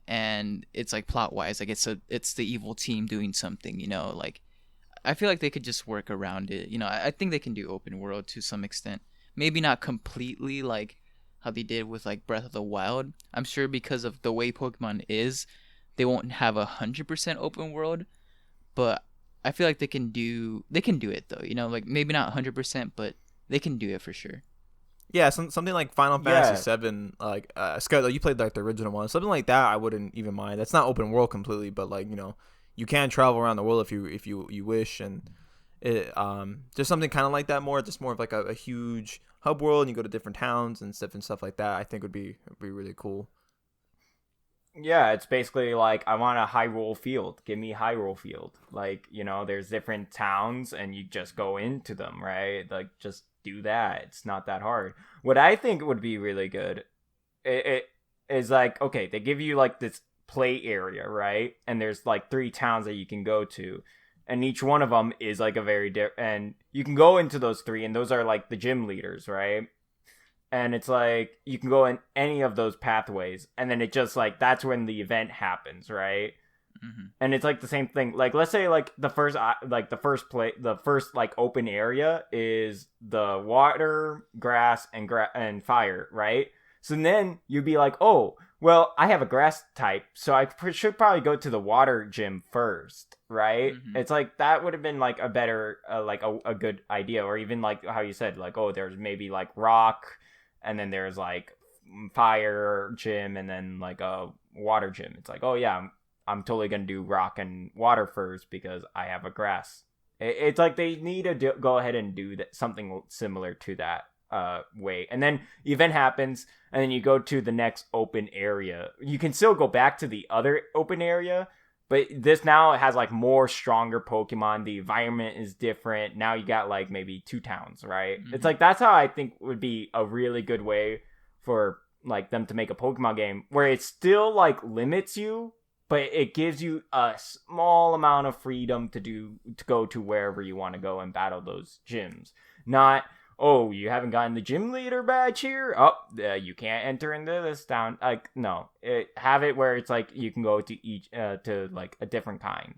And it's like plot wise, like it's the evil team doing something, like. I feel like they could just work around it. I think they can do open world to some extent. Maybe not completely like how they did with like Breath of the Wild. I'm sure because of the way Pokemon is, they won't have 100% open world. But I feel like they can do it though. Like maybe not 100%, but they can do it for sure. Yeah, something like Final Fantasy VII, like Scott, you played like the original one. Something like that, I wouldn't even mind. That's not open world completely, but like you can travel around the world if you wish, and it just something kind of like that, just more of like a huge hub world, and you go to different towns and stuff like that. I think would be really cool. Yeah, it's basically like I want a Hyrule Field. Give me Hyrule Field. Like there's different towns, and you just go into them, right? Like just do that. It's not that hard. What I think would be really good, it is like, okay, they give you like this play area, right? And there's like 3 towns that you can go to, and each one of them is like a very different. And you can go into those 3, and those are like the gym leaders, right? And it's like you can go in any of those pathways, and then it just like that's when the event happens, right? Mm-hmm. And it's like the same thing. Like let's say like the first like open area is the water, grass, and fire, right? So then you'd be like, oh, well, I have a grass type, so I should probably go to the water gym first, right? Mm-hmm. It's like that would have been like a better like a good idea. Or even like how you said, like, oh, there's maybe like rock, and then there's like fire gym, and then like a water gym. It's like, oh yeah, I'm totally gonna do rock and water first because I have a grass. It's like they need to go ahead and do that, something similar to that way. And then the event happens, and then you go to the next open area. You can still go back to the other open area, but this now has like more stronger Pokemon. The environment is different. Now you got like maybe 2 towns, right? Mm-hmm. It's like that's how I think would be a really good way for like them to make a Pokemon game where it still like limits you, but it gives you a small amount of freedom to go to wherever you want to go and battle those gyms. Not, oh, you haven't gotten the gym leader badge here? Oh, you can't enter into this town. Like, no. Have it where it's like you can go to each, to like a different kind.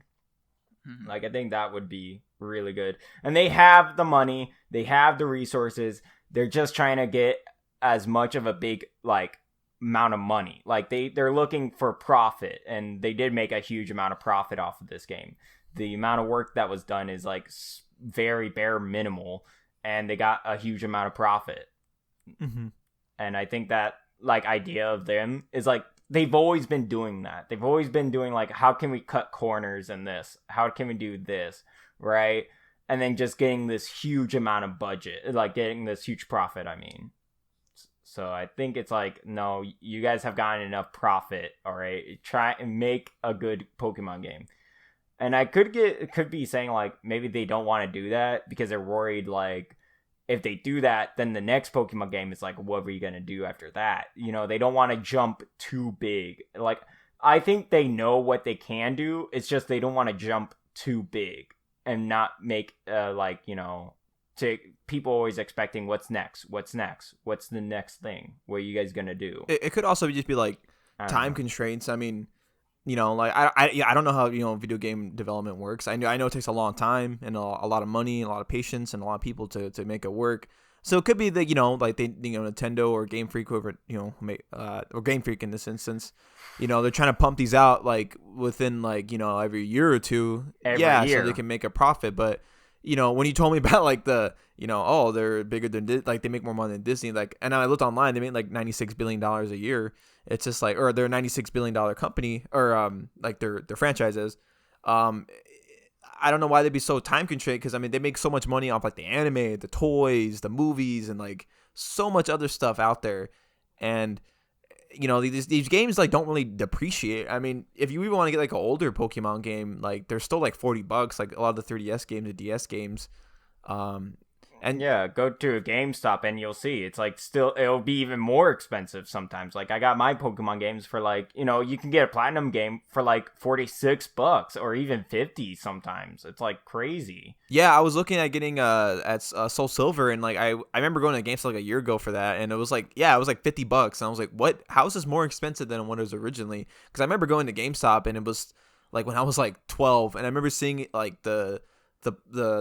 Mm-hmm. Like, I think that would be really good. And they have the money. They have the resources. They're just trying to get as much of a big, like, amount of money. Like they're looking for profit, and they did make a huge amount of profit off of this game. The amount of work that was done is like very bare minimal, and they got a huge amount of profit. Mm-hmm. And I think that like idea of them is like they've always been doing that. They've always been doing like, how can we cut corners in this? How can we do this, right? And then just getting this huge amount of budget, like getting this huge profit, I mean. So I think it's like, no, you guys have gotten enough profit, all right? Try and make a good Pokemon game. And I could be saying like maybe they don't want to do that because they're worried like if they do that, then the next Pokemon game is like, what are you gonna do after that? You know, they don't want to jump too big. Like I think they know what they can do. It's just they don't want to jump too big and not make like, you know, to people always expecting what's next, what's the next thing, what are you guys gonna do? It could also just be like time constraints. I mean, you know, like I don't know how, you know, video game development works. I know it takes a long time and a lot of money, a lot of patience, and a lot of people to make it work. So it could be that, you know, like they, you know, Nintendo or Game Freak, whoever, you know, make or Game Freak in this instance, you know, they're trying to pump these out like within like, you know, every year or two, so they can make a profit. But you know, when you told me about like the, you know, oh, they're bigger than like they make more money than Disney, like, and I looked online, they make like $96 billion a year. It's just like, or they're a $96 billion company, or like their franchises. I don't know why they'd be so time constrained, because I mean they make so much money off like the anime, the toys, the movies, and like so much other stuff out there. And you know, these games like don't really depreciate. I mean, if you even want to get like an older Pokemon game, like they're still like $40, like a lot of the 3DS games, the DS games. And yeah, go to a GameStop and you'll see it's like still it'll be even more expensive sometimes. Like I got my Pokemon games for like, you know, you can get a platinum game for like $46 or even 50 sometimes. It's like crazy. Yeah, I was looking at getting at Soul Silver, and like I remember going to GameStop like a year ago for that, and it was like, yeah, it was like $50, and I was like, what? How is this more expensive than what it was originally? Because I remember going to GameStop, and it was like when I was like 12, and I remember seeing like the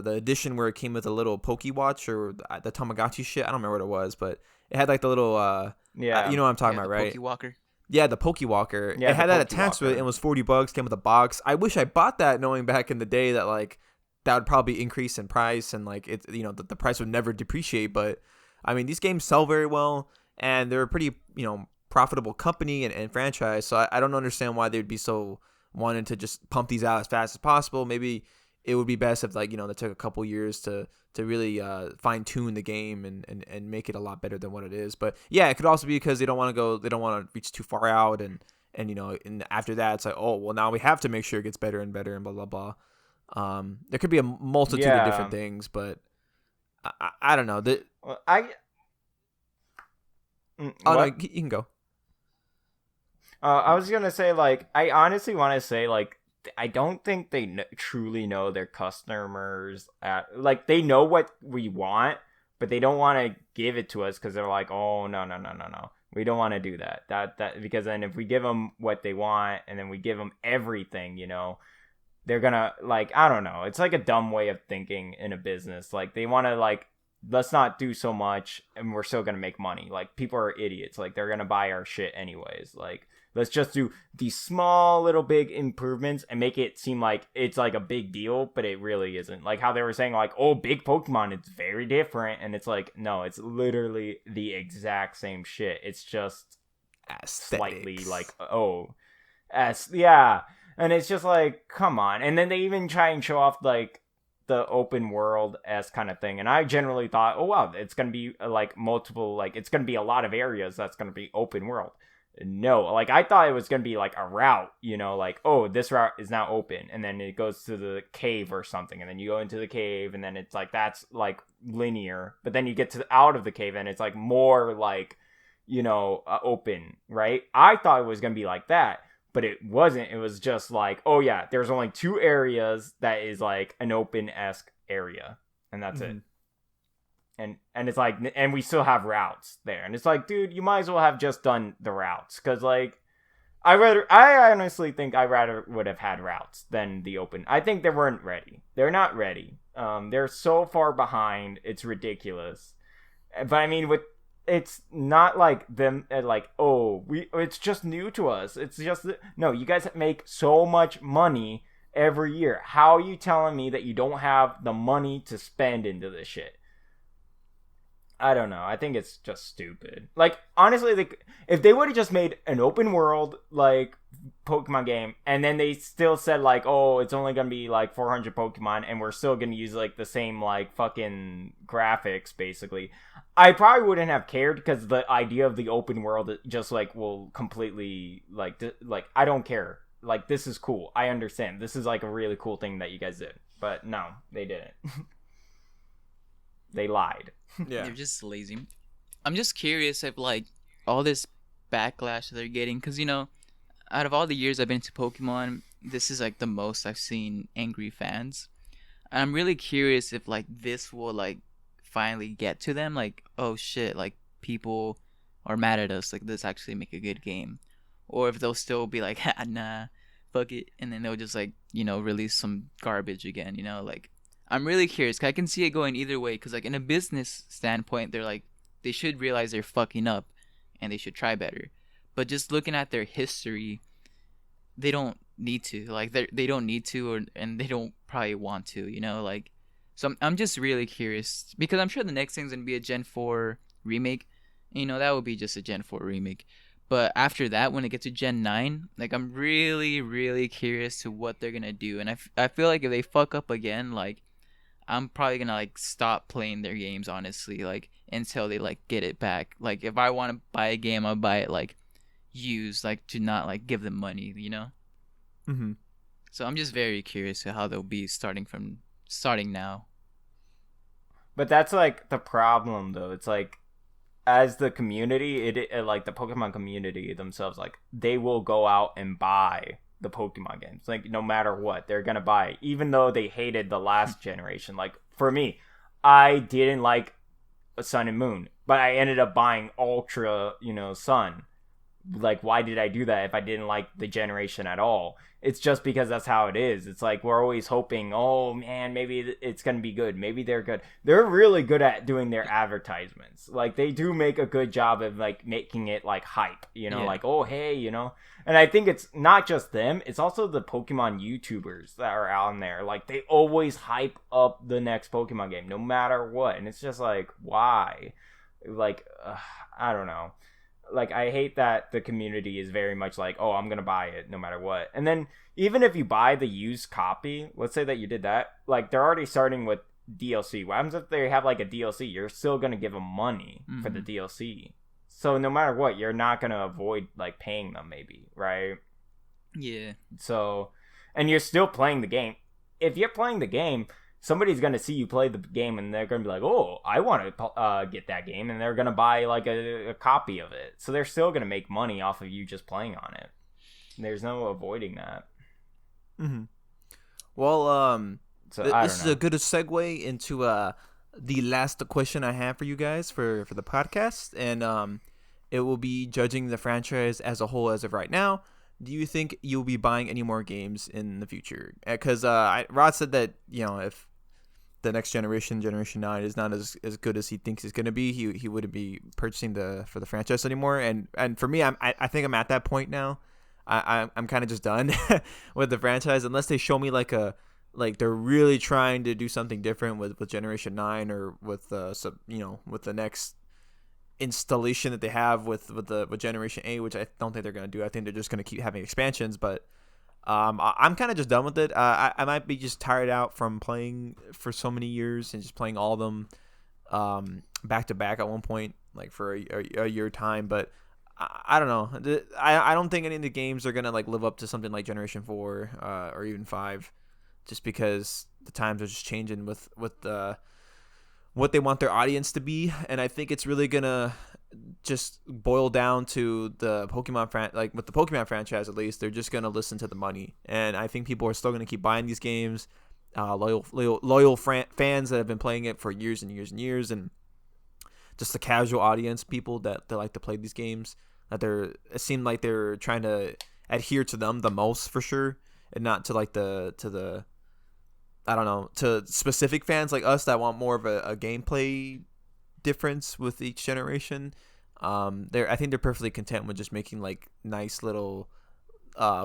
edition where it came with a little Poke Watch or the Tamagotchi shit. I don't remember what it was, but it had like the little you know what I'm talking about, right? Poke Walker. Yeah, the Poke Walker. Yeah, it had that attached to it, and it was $40. Came with a box. I wish I bought that, knowing back in the day that like that would probably increase in price, and like it, you know, the price would never depreciate. But I mean, these games sell very well, and they're a pretty, you know, profitable company and franchise. So I don't understand why they'd be so wanting to just pump these out as fast as possible. Maybe it would be best if, like, you know, they took a couple years to really fine tune the game and make it a lot better than what it is. But yeah, it could also be because they don't want to reach too far out, and you know, and after that it's like, oh well, now we have to make sure it gets better and better and blah blah blah. There could be a multitude of different things, but I don't know. No, you can go. I was gonna say, like, I honestly want to say, like, I don't think they truly know their customers. Like, they know what we want, but they don't want to give it to us because they're like, oh, no, no, no, no, no. We don't want to do that. That because then if we give them what they want and then we give them everything, they're gonna, like, I don't know. It's like a dumb way of thinking in a business. Like, they want to, like, let's not do so much and we're still gonna make money. Like, people are idiots. Like, they're gonna buy our shit anyways. Like, let's just do these small little big improvements and make it seem like it's like a big deal, but it really isn't. Like how they were saying, like, oh, big Pokemon, it's very different. And it's like, no, it's literally the exact same shit. It's just slightly like, yeah. And it's just like, come on. And then they even try and show off like the open world-esque kind of thing. And I generally thought, oh, wow, it's going to be like multiple, like it's going to be a lot of areas that's going to be open world. No, like I thought it was gonna be like a route, like, oh, this route is now open, and then it goes to the cave or something, and then you go into the cave, and then it's like that's like linear, but then you get to out of the cave, and it's like more like, open, right? I thought it was gonna be like that, but it wasn't. It was just like, oh yeah, there's only 2 areas that is like an open-esque area, and that's it. And it's like, and we still have routes there. And it's like, dude, you might as well have just done the routes. Because, like, I honestly think I rather would have had routes than the open. I think they weren't ready. They're not ready. They're so far behind. It's ridiculous. But, I mean, it's not like them, like, oh, it's just new to us. It's just, no, you guys make so much money every year. How are you telling me that you don't have the money to spend into this shit? I don't know. I think it's just stupid. Like, honestly, if they would have just made an open world, like, Pokemon game, and then they still said, like, oh, it's only going to be, like, 400 Pokemon, and we're still going to use, like, the same, like, fucking graphics, basically, I probably wouldn't have cared, because the idea of the open world just, like, will completely, like, I don't care. Like, this is cool. I understand. This is, like, a really cool thing that you guys did. But, no, they didn't. They lied. Yeah. They're just lazy. I'm just curious if, like, all this backlash that they're getting, because, out of all the years I've been to Pokemon, this is, like, the most I've seen angry fans. And I'm really curious if, like, this will, like, finally get to them. Like, oh, shit, like, people are mad at us. Like, let's actually make a good game. Or if they'll still be like, ha, nah, fuck it. And then they'll just, like, release some garbage again, like. I'm really curious, 'cause I can see it going either way, because, like, in a business standpoint, they're like, they should realize they're fucking up, and they should try better. But just looking at their history, they don't need to. Like, they don't need to, and they don't probably want to, like. So I'm just really curious, because I'm sure the next thing's going to be a Gen 4 remake. That would be just a Gen 4 remake. But after that, when it gets to Gen 9, like, I'm really, really curious to what they're going to do. And I feel like if they fuck up again, like, I'm probably gonna, like, stop playing their games, honestly, like, until they, like, get it back. Like, if I want to buy a game, I'll buy it, like, used, like, to not, like, give them money, Mm-hmm. So I'm just very curious to how they'll be starting now. But that's, like, the problem, though. It's like, as the community, it like, the Pokemon community themselves, like, they will go out and buy the Pokemon games. Like, no matter what, they're gonna buy it, even though they hated the last generation. Like, for me, I didn't like Sun and Moon, but I ended up buying Ultra, Sun. Like, why did I do that if I didn't like the generation at all? It's just because that's how it is. It's like, we're always hoping, oh man, maybe it's gonna be good, maybe they're good. They're really good at doing their advertisements. Like, they do make a good job of, like, making it, like, hype, like, oh hey, and I think it's not just them, it's also the Pokemon YouTubers that are out there. Like, they always hype up the next Pokemon game no matter what, and it's just like, why? Like, I don't know. Like, I hate that the community is very much like, oh, I'm gonna buy it no matter what. And then even if you buy the used copy, let's say that you did that, like, they're already starting with DLC. What happens if they have, like, a DLC? You're still gonna give them money for the DLC. So no matter what, you're not gonna avoid, like, paying them, maybe, right? Yeah. So, and you're still playing the game. If you're playing the game, somebody's going to see you play the game and they're going to be like, oh, I want to get that game. And they're going to buy, like, a copy of it. So they're still going to make money off of you just playing on it. There's no avoiding that. Mm-hmm. Well, So I this don't is a know. good segue into the last question I have for you guys for the podcast, and it will be judging the franchise as a whole as of right now. Do you think you'll be buying any more games in the future? Because Rod said that if the next generation, Generation 9, is not as good as he thinks it's gonna be, he wouldn't be purchasing for the franchise anymore. And for me, I think I'm at that point now. I'm kind of just done with the franchise unless they show me like they're really trying to do something different with Generation 9 or with with the next installation that they have with Generation 8, which I don't think they're gonna do. I think they're just gonna keep having expansions, but I'm kind of just done with it. I might be just tired out from playing for so many years and just playing all of them back to back at one point, like for a year time. But I don't know. I don't think any of the games are gonna like live up to something like Generation 4 or even 5, just because the times are just changing with what they want their audience to be, and I think it's really gonna just boil down to the like with the Pokemon franchise. At least they're just gonna listen to the money, and I think people are still gonna keep buying these games. Loyal fans that have been playing it for years and years and years, and just the casual audience, people that like to play these games. It seemed like they're trying to adhere to them the most for sure, and not to like the I don't know, to specific fans like us that want more of a gameplay difference with each generation. I think they're perfectly content with just making like nice little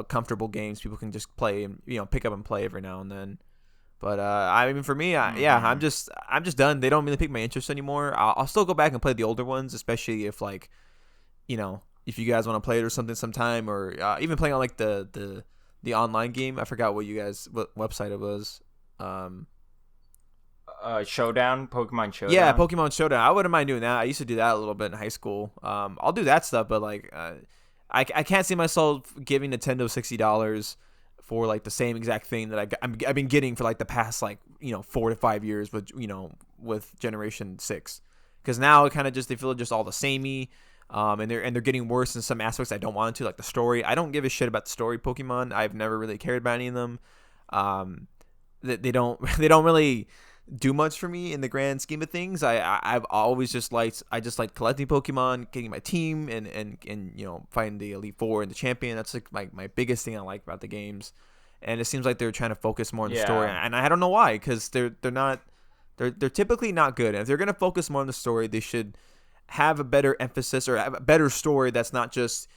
comfortable games people can just play and pick up and play every now and then. But I mean, for me, yeah, Mm-hmm. I'm just done. They don't really pique my interest anymore. I'll still go back and play the older ones, especially if like if you guys want to play it or something sometime, or even playing on like the online game. I forgot what website it was. Um, Showdown, Pokemon yeah, Showdown. Pokemon Showdown. I wouldn't mind doing that. I used to do that a little bit in high school. I'll do that stuff, but like, I can't see myself giving Nintendo $60 for like the same exact thing that I've been getting for like the past like 4 to 5 years with Generation 6, because now it kind of just they feel just all the samey. And they're getting worse in some aspects I don't want to, like the story. I don't give a shit about the story Pokemon. I've never really cared about any of them. Um, they don't they don't really do much for me in the grand scheme of things. I've always just liked collecting Pokemon, getting my team, and fighting the Elite Four and the champion. That's like my biggest thing I like about the games. And it seems like they're trying to focus more on the story, Yeah. and I don't know why, because they're typically not good. And if they're gonna focus more on the story, they should have a better emphasis or have a better story that's not just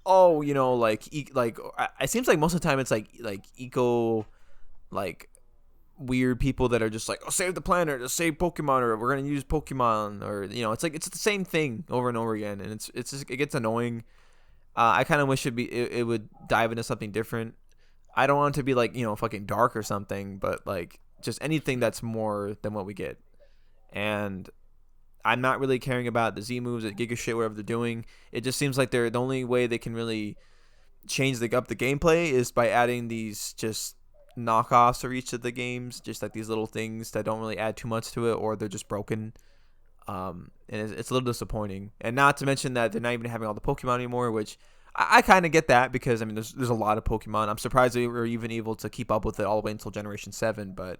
it seems like most of the time it's like eco like weird people that are just like, oh, save the planet or save Pokemon, or we're gonna use Pokemon, or it's the same thing over and over again, and it's just, it gets annoying. I kind of wish it would dive into something different. I don't want it to be like fucking dark or something, but like just anything that's more than what we get. And I'm not really caring about the Z moves, the Giga shit, whatever they're doing. It just seems like the only way they can really change up the gameplay is by adding these just knockoffs for each of the games, just like these little things that don't really add too much to it, or they're just broken. And it's a little disappointing. And not to mention that they're not even having all the Pokemon anymore, which I kind of get that, because I mean there's a lot of Pokemon. I'm surprised they were even able to keep up with it all the way until Generation 7, but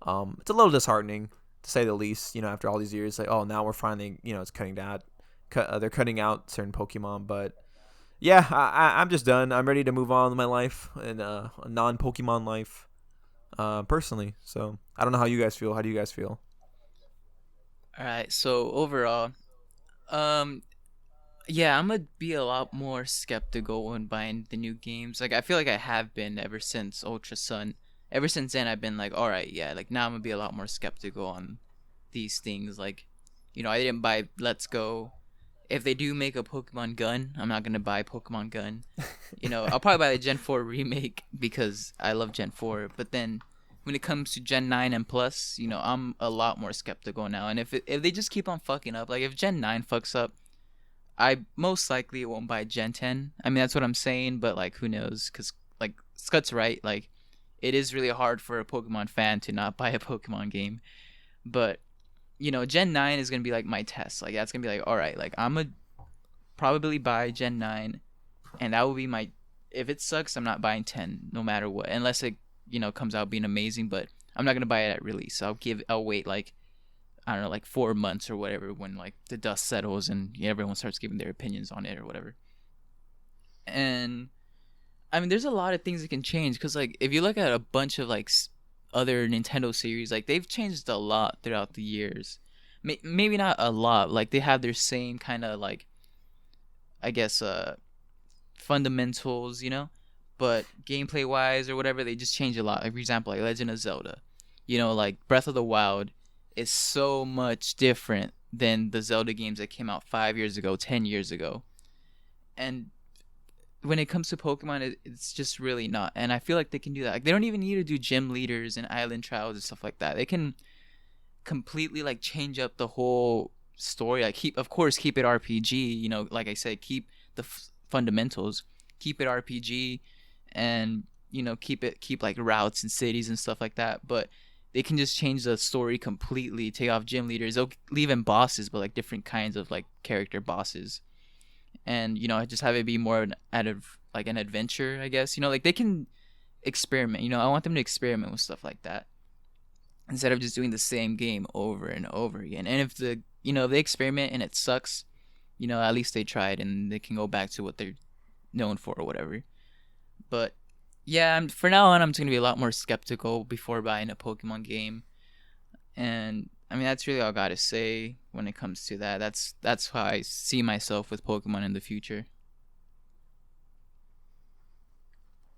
it's a little disheartening to say the least. After all these years, like, oh, now we're finally it's cutting down, they're cutting out certain Pokemon, but yeah, I'm just done. I'm ready to move on with my life and a non-Pokemon life, personally. So I don't know how you guys feel. How do you guys feel? All right. So overall, um, yeah, I'm gonna be a lot more skeptical when buying the new games. Like I feel like I have been ever since Ultra Sun. Ever since then, I've been like, all right, yeah. Like now, I'm gonna be a lot more skeptical on these things. Like, I didn't buy Let's Go. If they do make a Pokemon Gun, I'm not gonna buy Pokemon Gun. I'll probably buy the Gen 4 remake because I love Gen 4. But then when it comes to Gen 9 and plus, I'm a lot more skeptical now. And if they just keep on fucking up, like if Gen 9 fucks up, I most likely won't buy Gen 10. I mean, that's what I'm saying, but like, who knows? Because like Scott's right, like it is really hard for a Pokemon fan to not buy a Pokemon game. But Gen 9 is gonna be like my test. Like that's gonna be like, all right, like I'm gonna probably buy Gen 9, and that will be my if it sucks, I'm not buying 10 no matter what, unless it comes out being amazing. But I'm not gonna buy it at release. I'll wait like, I don't know, like 4 months or whatever, when like the dust settles and everyone starts giving their opinions on it or whatever. And I mean, there's a lot of things that can change, because like if you look at a bunch of like other Nintendo series, like they've changed a lot throughout the years. Maybe not a lot. Like they have their same kind of like, I guess, fundamentals, but gameplay wise or whatever, they just change a lot. Like for example, like Legend of Zelda, like Breath of the Wild is so much different than the Zelda games that came out 5 years ago, 10 years ago. And when it comes to Pokemon, it's just really not. And I feel like they can do that. Like they don't even need to do gym leaders and island trials and stuff like that. They can completely like change up the whole story. Like keep it RPG. Like I said, keep the fundamentals. Keep it RPG, and keep like routes and cities and stuff like that. But they can just change the story completely. Take off gym leaders. They'll leave in bosses, but like different kinds of like character bosses. And just have it be more out of like an adventure, I guess. Like they can experiment. I want them to experiment with stuff like that instead of just doing the same game over and over again. And if if they experiment and it sucks, at least they tried and they can go back to what they're known for or whatever. But yeah, for now on, I'm just gonna be a lot more skeptical before buying a Pokemon game. And I mean, that's really all I gotta say when it comes to that. That's how I see myself with Pokemon in the future.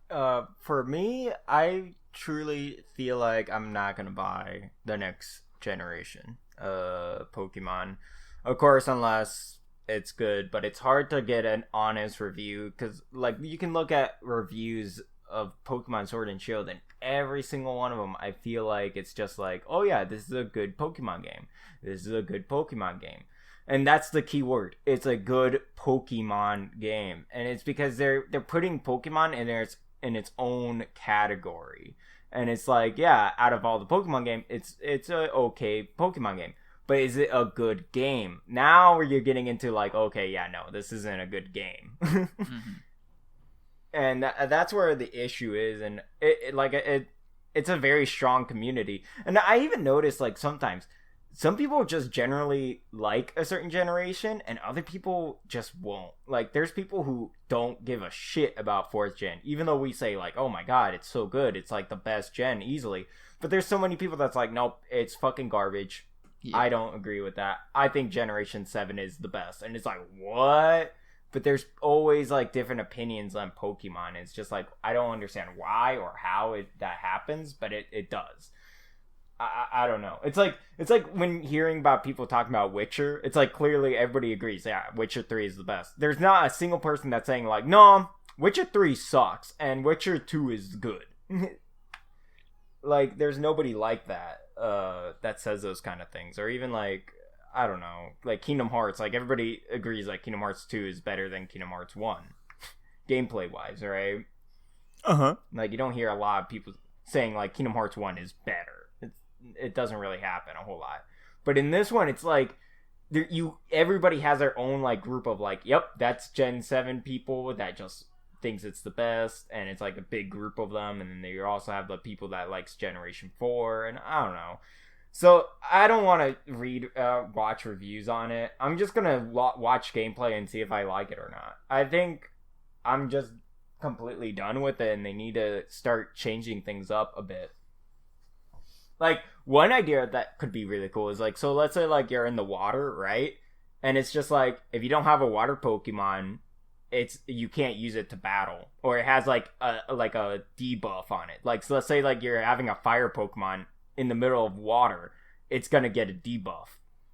For me, I truly feel like I'm not gonna buy the next generation Pokemon. Of course, unless it's good, but it's hard to get an honest review, because like you can look at reviews of Pokemon Sword and Shield, and every single one of them, I feel like it's just like, oh yeah, this is a good Pokemon game. This is a good Pokemon game. And that's the key word. It's a good Pokemon game. And it's because they're putting Pokemon in its own category. And it's like, yeah, out of all the Pokemon game, it's a okay Pokemon game. But is it a good game? Now you're getting into like, okay, yeah, no, this isn't a good game. Mm-hmm. And that's where the issue is. And it's a very strong community. And I even noticed, like, sometimes some people just generally like a certain generation and other people just won't. Like, there's people who don't give a shit about 4th gen, even though we say like, oh my god, it's so good, it's like the best gen easily. But there's so many people that's like, nope, it's fucking garbage. Yeah. I don't agree with that. I think generation 7 is the best. And it's like, what? But there's always like different opinions on Pokemon. It's just like, I don't understand why or how that happens, but it does. I don't know. It's like when hearing about people talking about Witcher, it's like clearly everybody agrees, yeah, Witcher 3 is the best. There's not a single person that's saying like, no, Witcher 3 sucks and Witcher 2 is good. Like, there's nobody like that that says those kind of things. Or even like, I don't know, like Kingdom Hearts, like everybody agrees like Kingdom Hearts 2 is better than Kingdom Hearts 1. Gameplay wise, right? Uh-huh. Like, you don't hear a lot of people saying like Kingdom Hearts 1 is better. It doesn't really happen a whole lot. But in this one, it's like everybody has their own like group of like, yep, that's Gen 7 people that just thinks it's the best, and it's like a big group of them. And then you also have the people that likes Generation 4, and I don't know. So I don't want to watch reviews on it. I'm just gonna watch gameplay and see if I like it or not. I think I'm just completely done with it, and they need to start changing things up a bit. Like, one idea that could be really cool is like, so let's say like you're in the water, right? And it's just like, if you don't have a water Pokemon, you can't use it to battle, or it has like a debuff on it. Like, so let's say like you're having a fire Pokemon in the middle of water, it's gonna get a debuff.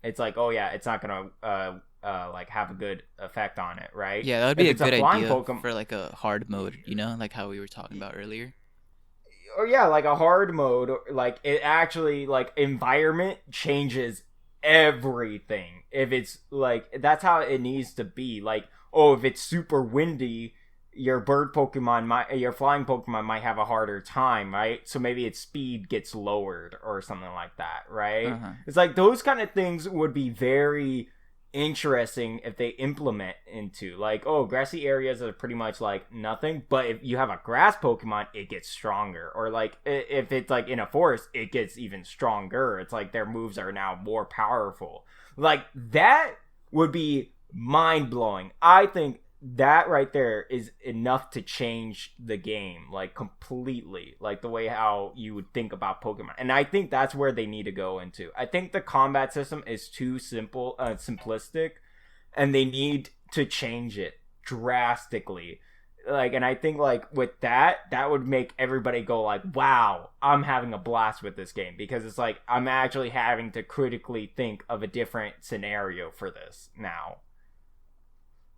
It's like, oh yeah, it's not gonna like have a good effect on it, right? Yeah, that would be a good idea for like a hard mode, like how we were talking about earlier. Or yeah, like a hard mode, like it actually, like, environment changes everything. If it's like, that's how it needs to be. Like, oh, if it's super windy, your flying Pokemon might have a harder time, right? So maybe its speed gets lowered or something like that, right? Uh-huh. It's like those kind of things would be very interesting if they implement into like, oh, grassy areas are pretty much like nothing, but if you have a grass Pokemon, it gets stronger. Or like if it's like in a forest, it gets even stronger. It's like their moves are now more powerful. Like that would be mind blowing. I think that right there is enough to change the game like completely, like the way how you would think about Pokemon. And I think that's where they need to go into. I think the combat system is too simplistic, and they need to change it drastically. Like, and I think like with that would make everybody go like, wow, I'm having a blast with this game, because it's like I'm actually having to critically think of a different scenario for this now.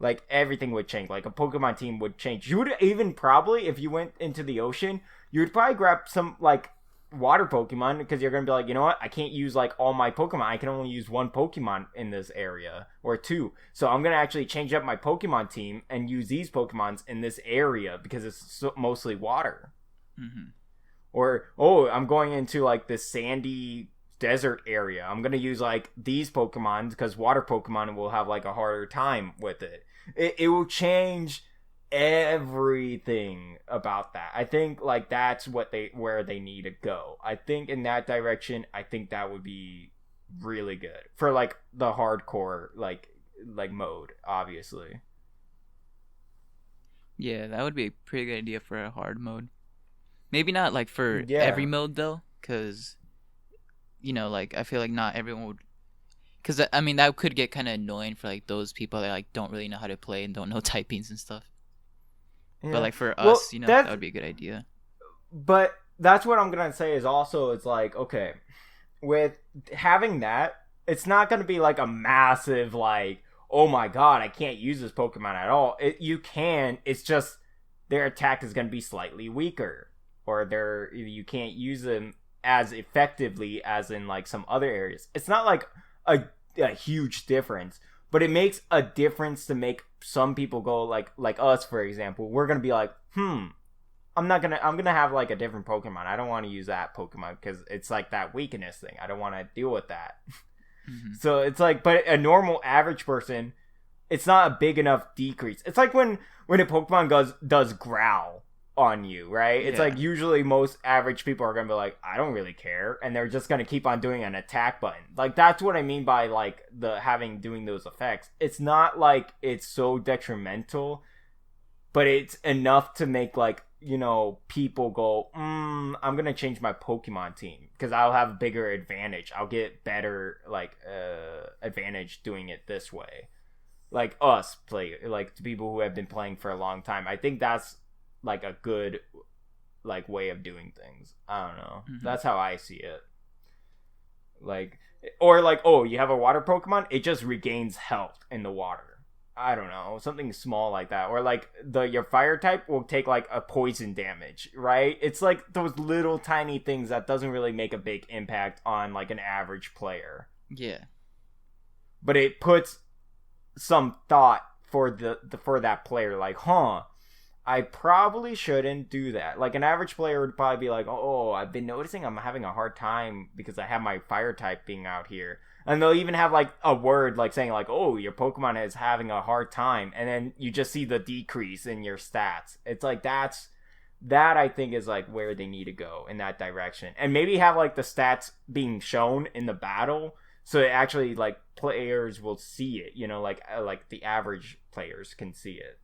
Like, everything would change. Like, a Pokemon team would change. You would even probably, if you went into the ocean, you would probably grab some, like, water Pokemon, because you're going to be like, you know what? I can't use, like, all my Pokemon. I can only use one Pokemon in this area, or two. So I'm going to actually change up my Pokemon team and use these Pokemons in this area, because it's mostly water. Mm-hmm. Or, oh, I'm going into, like, this sandy desert area. I'm going to use, like, these Pokemon, because water Pokemon will have, like, a harder time with it. It will change everything about that. I think like that's where they need to go. I think in that direction, I think that would be really good for like the hardcore like mode, obviously. Yeah, that would be a pretty good idea for a hard mode. Maybe not like for Yeah. every mode though, because like I feel like not everyone would. Because, I mean, that could get kind of annoying for, like, those people that, like, don't really know how to play and don't know typings and stuff. Yeah. But, like, for us, that would be a good idea. But that's what I'm going to say is also, it's like, okay, with having that, it's not going to be, like, a massive, like, oh my god, I can't use this Pokemon at all. You can, it's just their attack is going to be slightly weaker. Or you can't use them as effectively as in, like, some other areas. It's not, like, a huge difference, but it makes a difference to make some people go like us, for example. We're gonna be like, I'm gonna have like a different Pokemon. I don't want to use that Pokemon because it's like that weakness thing. I don't want to deal with that. Mm-hmm. So it's like, but a normal average person, it's not a big enough decrease. It's like when a Pokemon does growl on you, right? It's like usually most average people are gonna be like, I don't really care, and they're just gonna keep on doing an attack button. Like that's what I mean by like doing those effects. It's not like it's so detrimental, but it's enough to make like people go, I'm gonna change my Pokemon team because I'll have a bigger advantage. I'll get better like advantage doing it this way. Like us like the people who have been playing for a long time. I think that's like a good like way of doing things. I don't know. Mm-hmm. That's how I see it. Like, or like, oh, you have a water Pokemon, it just regains health in the water. I don't know, something small like that. Or like your fire type will take like a poison damage, right? It's like those little tiny things that doesn't really make a big impact on like an average player. Yeah. But it puts some thought for for that player, like, I probably shouldn't do that. Like, an average player would probably be like, oh, I've been noticing I'm having a hard time because I have my fire type being out here. And they'll even have, like, a word, like, saying, like, oh, your Pokemon is having a hard time. And then you just see the decrease in your stats. It's like, that I think is, like, where they need to go in that direction. And maybe have, like, the stats being shown in the battle so it actually, like, players will see it, like the average players can see it.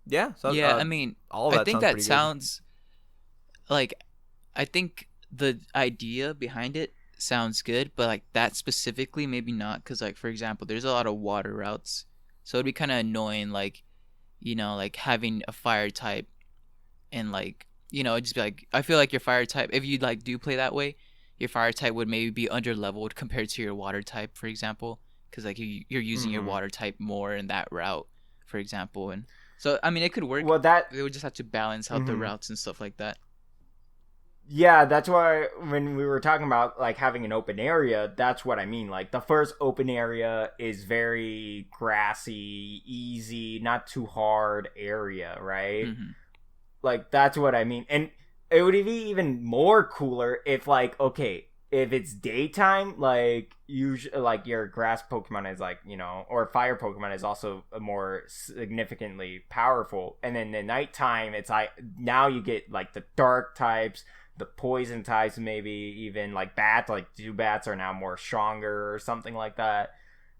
Yeah. So, yeah, I mean, all of that I think sounds that sounds like, I think the idea behind it sounds good, but like that specifically, maybe not. Because, like, for example, there's a lot of water routes. So it'd be kind of annoying, like, like having a fire type and like, it'd just be like, I feel like your fire type, if you like do play that way, your fire type would maybe be under leveled compared to your water type, for example. Because like you're using your water type more in that route, for example. And so, I mean, it could work. Well, they would just have to balance out the routes and stuff like that. Yeah, that's why when we were talking about like having an open area, that's what I mean. Like the first open area is very grassy, easy, not too hard area, right? Mm-hmm. Like that's what I mean. And it would be even more cooler if like, okay, if it's daytime, like usually, like your grass Pokemon is like, you know, or fire Pokemon is also more significantly powerful. And then the nighttime, it's like now you get like the dark types, the poison types, maybe even like bats, like Zubats are now more stronger or something like that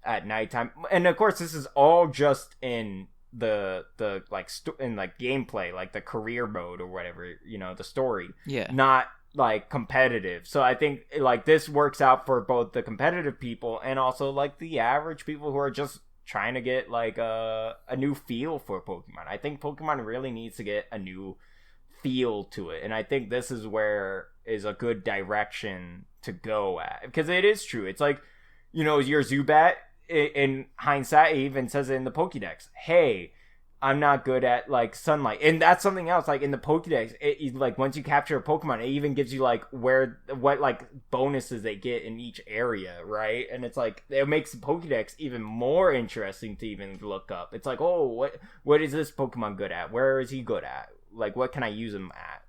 at nighttime. And of course, this is all just in the like in like gameplay, like the career mode or whatever, you know, the story. Yeah. Not like competitive. So I think like this works out for both the competitive people and also like the average people who are just trying to get like a new feel for Pokemon. I think Pokemon really needs to get a new feel to it, and I think this is where is a good direction to go at, because it is true. It's like, you know, your Zubat in hindsight, it even says it in the Pokédex, hey, I'm not good at like sunlight, and that's something else. Like in the Pokédex, it like once you capture a Pokemon, it even gives you like what like bonuses they get in each area, right? And it's like it makes the Pokédex even more interesting to even look up. It's like, oh, what is this Pokemon good at? Where is he good at? Like, what can I use him at?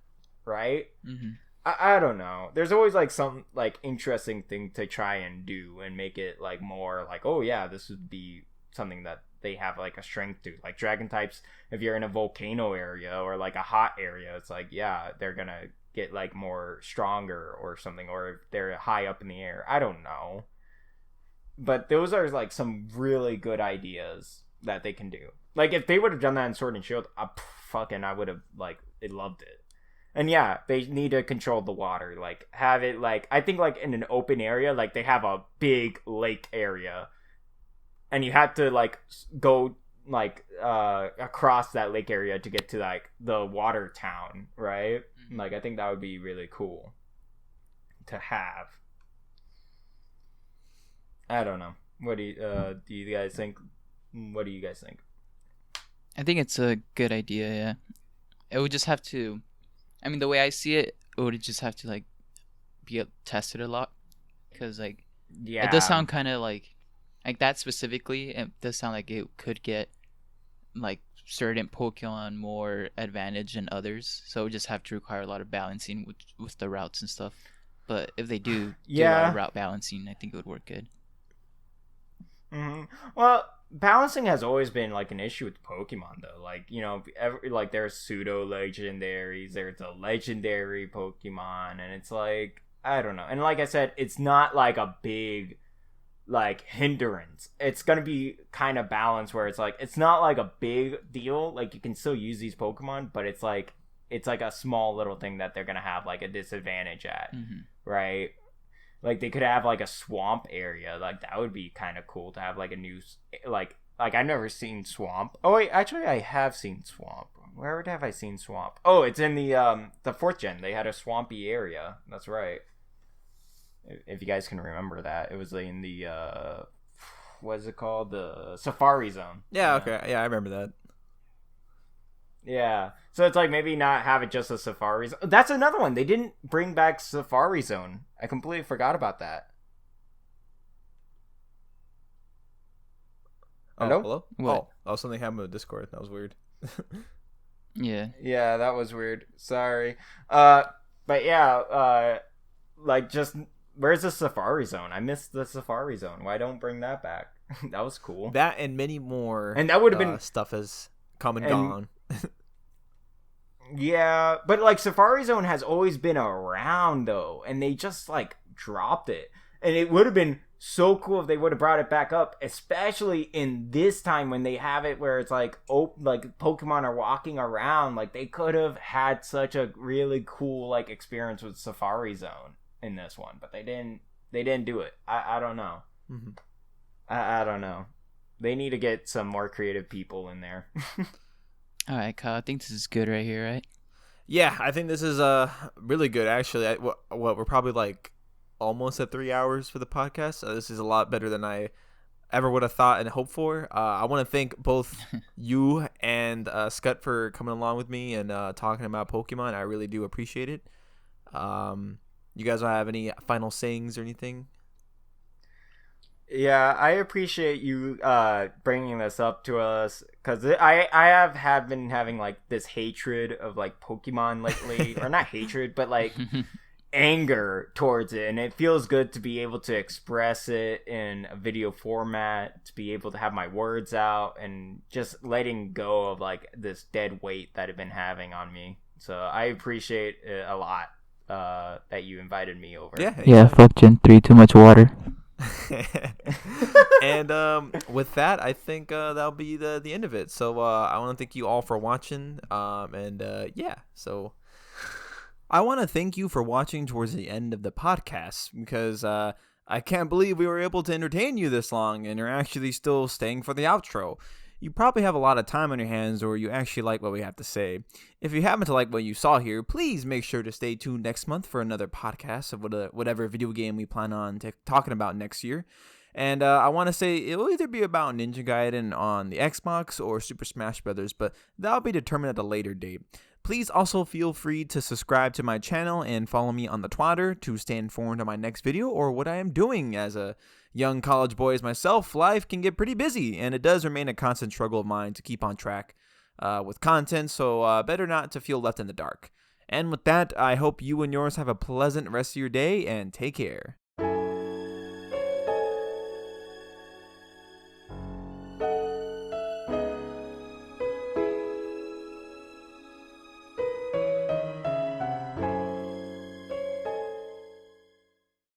Right? Mm-hmm. I don't know. There's always like some like interesting thing to try and do and make it like more like, oh yeah, this would be something that they have like a strength to. Like dragon types, if you're in a volcano area or like a hot area, it's like, yeah, they're gonna get like more stronger or something, or if they're high up in the air. I don't know. But those are like some really good ideas that they can do. Like if they would have done that in Sword and Shield, I would have like loved it. And yeah, they need to control the water. Like have it like, I think like in an open area, like they have a big lake area, and you have to like go like across that lake area to get to like the water town, right? Mm-hmm. Like I think that would be really cool to have. I don't know. What do you guys think? What do you guys think? I think it's a good idea. Yeah, it would just have to. I mean, the way I see it, it would just have to like be tested a lot, because like it does sound kind of like that specifically. It does sound like it could get like certain Pokemon more advantage than others, so it would just have to require a lot of balancing with the routes and stuff. But if they do a lot of route balancing, I think it would work good. Mm-hmm. Well, balancing has always been like an issue with Pokemon, though. Like, you know, like there's pseudo legendaries, there's a legendary Pokemon, and it's like, I don't know. And like I said, it's not like a big like hindrance. It's gonna be kind of balanced where it's like it's not like a big deal. Like you can still use these Pokemon, but it's like a small little thing that they're gonna have like a disadvantage at, right? Like they could have like a swamp area. Like that would be kind of cool to have like a new like I've never seen swamp. Oh wait, actually I have seen swamp. Where have I seen swamp? Oh, it's in the 4th gen. They had a swampy area. That's right. If you guys can remember that, it was in the what is it called? The Safari Zone. Yeah. Okay. Yeah, I remember that. Yeah. So it's like maybe not have it just a Safari Zone. That's another one. They didn't bring back Safari Zone. I completely forgot about that. Hello? Hello? What? Oh, something happened with Discord. That was weird. Yeah. Yeah, that was weird. Sorry. But yeah, like just where's the Safari Zone? I missed the Safari Zone. Why don't bring that back? That was cool. That and many more. And that would have been stuff has come and gone. Yeah, but like Safari Zone has always been around though, and they just like dropped it. And it would have been so cool if they would have brought it back up, especially in this time when they have it where it's like like Pokemon are walking around. Like they could have had such a really cool like experience with Safari Zone in this one, but they didn't do it. I don't know. Mm-hmm. I don't know. They need to get some more creative people in there. All right, Kyle. I think this is good right here, right? Yeah, I think this is really good actually. We're probably like almost at 3 hours for the podcast. This is a lot better than I ever would have thought and hoped for. I want to thank both you and Scott for coming along with me and talking about Pokemon. I really do appreciate it. You guys don't have any final sayings or anything? Yeah, I appreciate you bringing this up to us, because I have been having like this hatred of like Pokemon lately, or not hatred, but like anger towards it, and it feels good to be able to express it in a video format, to be able to have my words out and just letting go of like this dead weight that I've been having on me. So I appreciate it a lot that you invited me over. Yeah, fuck Gen 3, too much water. And with that, I think that'll be the end of it. So I want to thank you all for watching. So I want to thank you for watching towards the end of the podcast, because I can't believe we were able to entertain you this long and you're actually still staying for the outro. You probably have a lot of time on your hands, or you actually like what we have to say. If you happen to like what you saw here, please make sure to stay tuned next month for another podcast of whatever video game we plan on talking about next year. And I want to say it will either be about Ninja Gaiden on the Xbox or Super Smash Brothers, but that'll be determined at a later date. Please also feel free to subscribe to my channel and follow me on the Twitter to stay informed on my next video or what I am doing. As a young college boy as myself, life can get pretty busy, and it does remain a constant struggle of mine to keep on track with content, so better not to feel left in the dark. And with that, I hope you and yours have a pleasant rest of your day, and take care.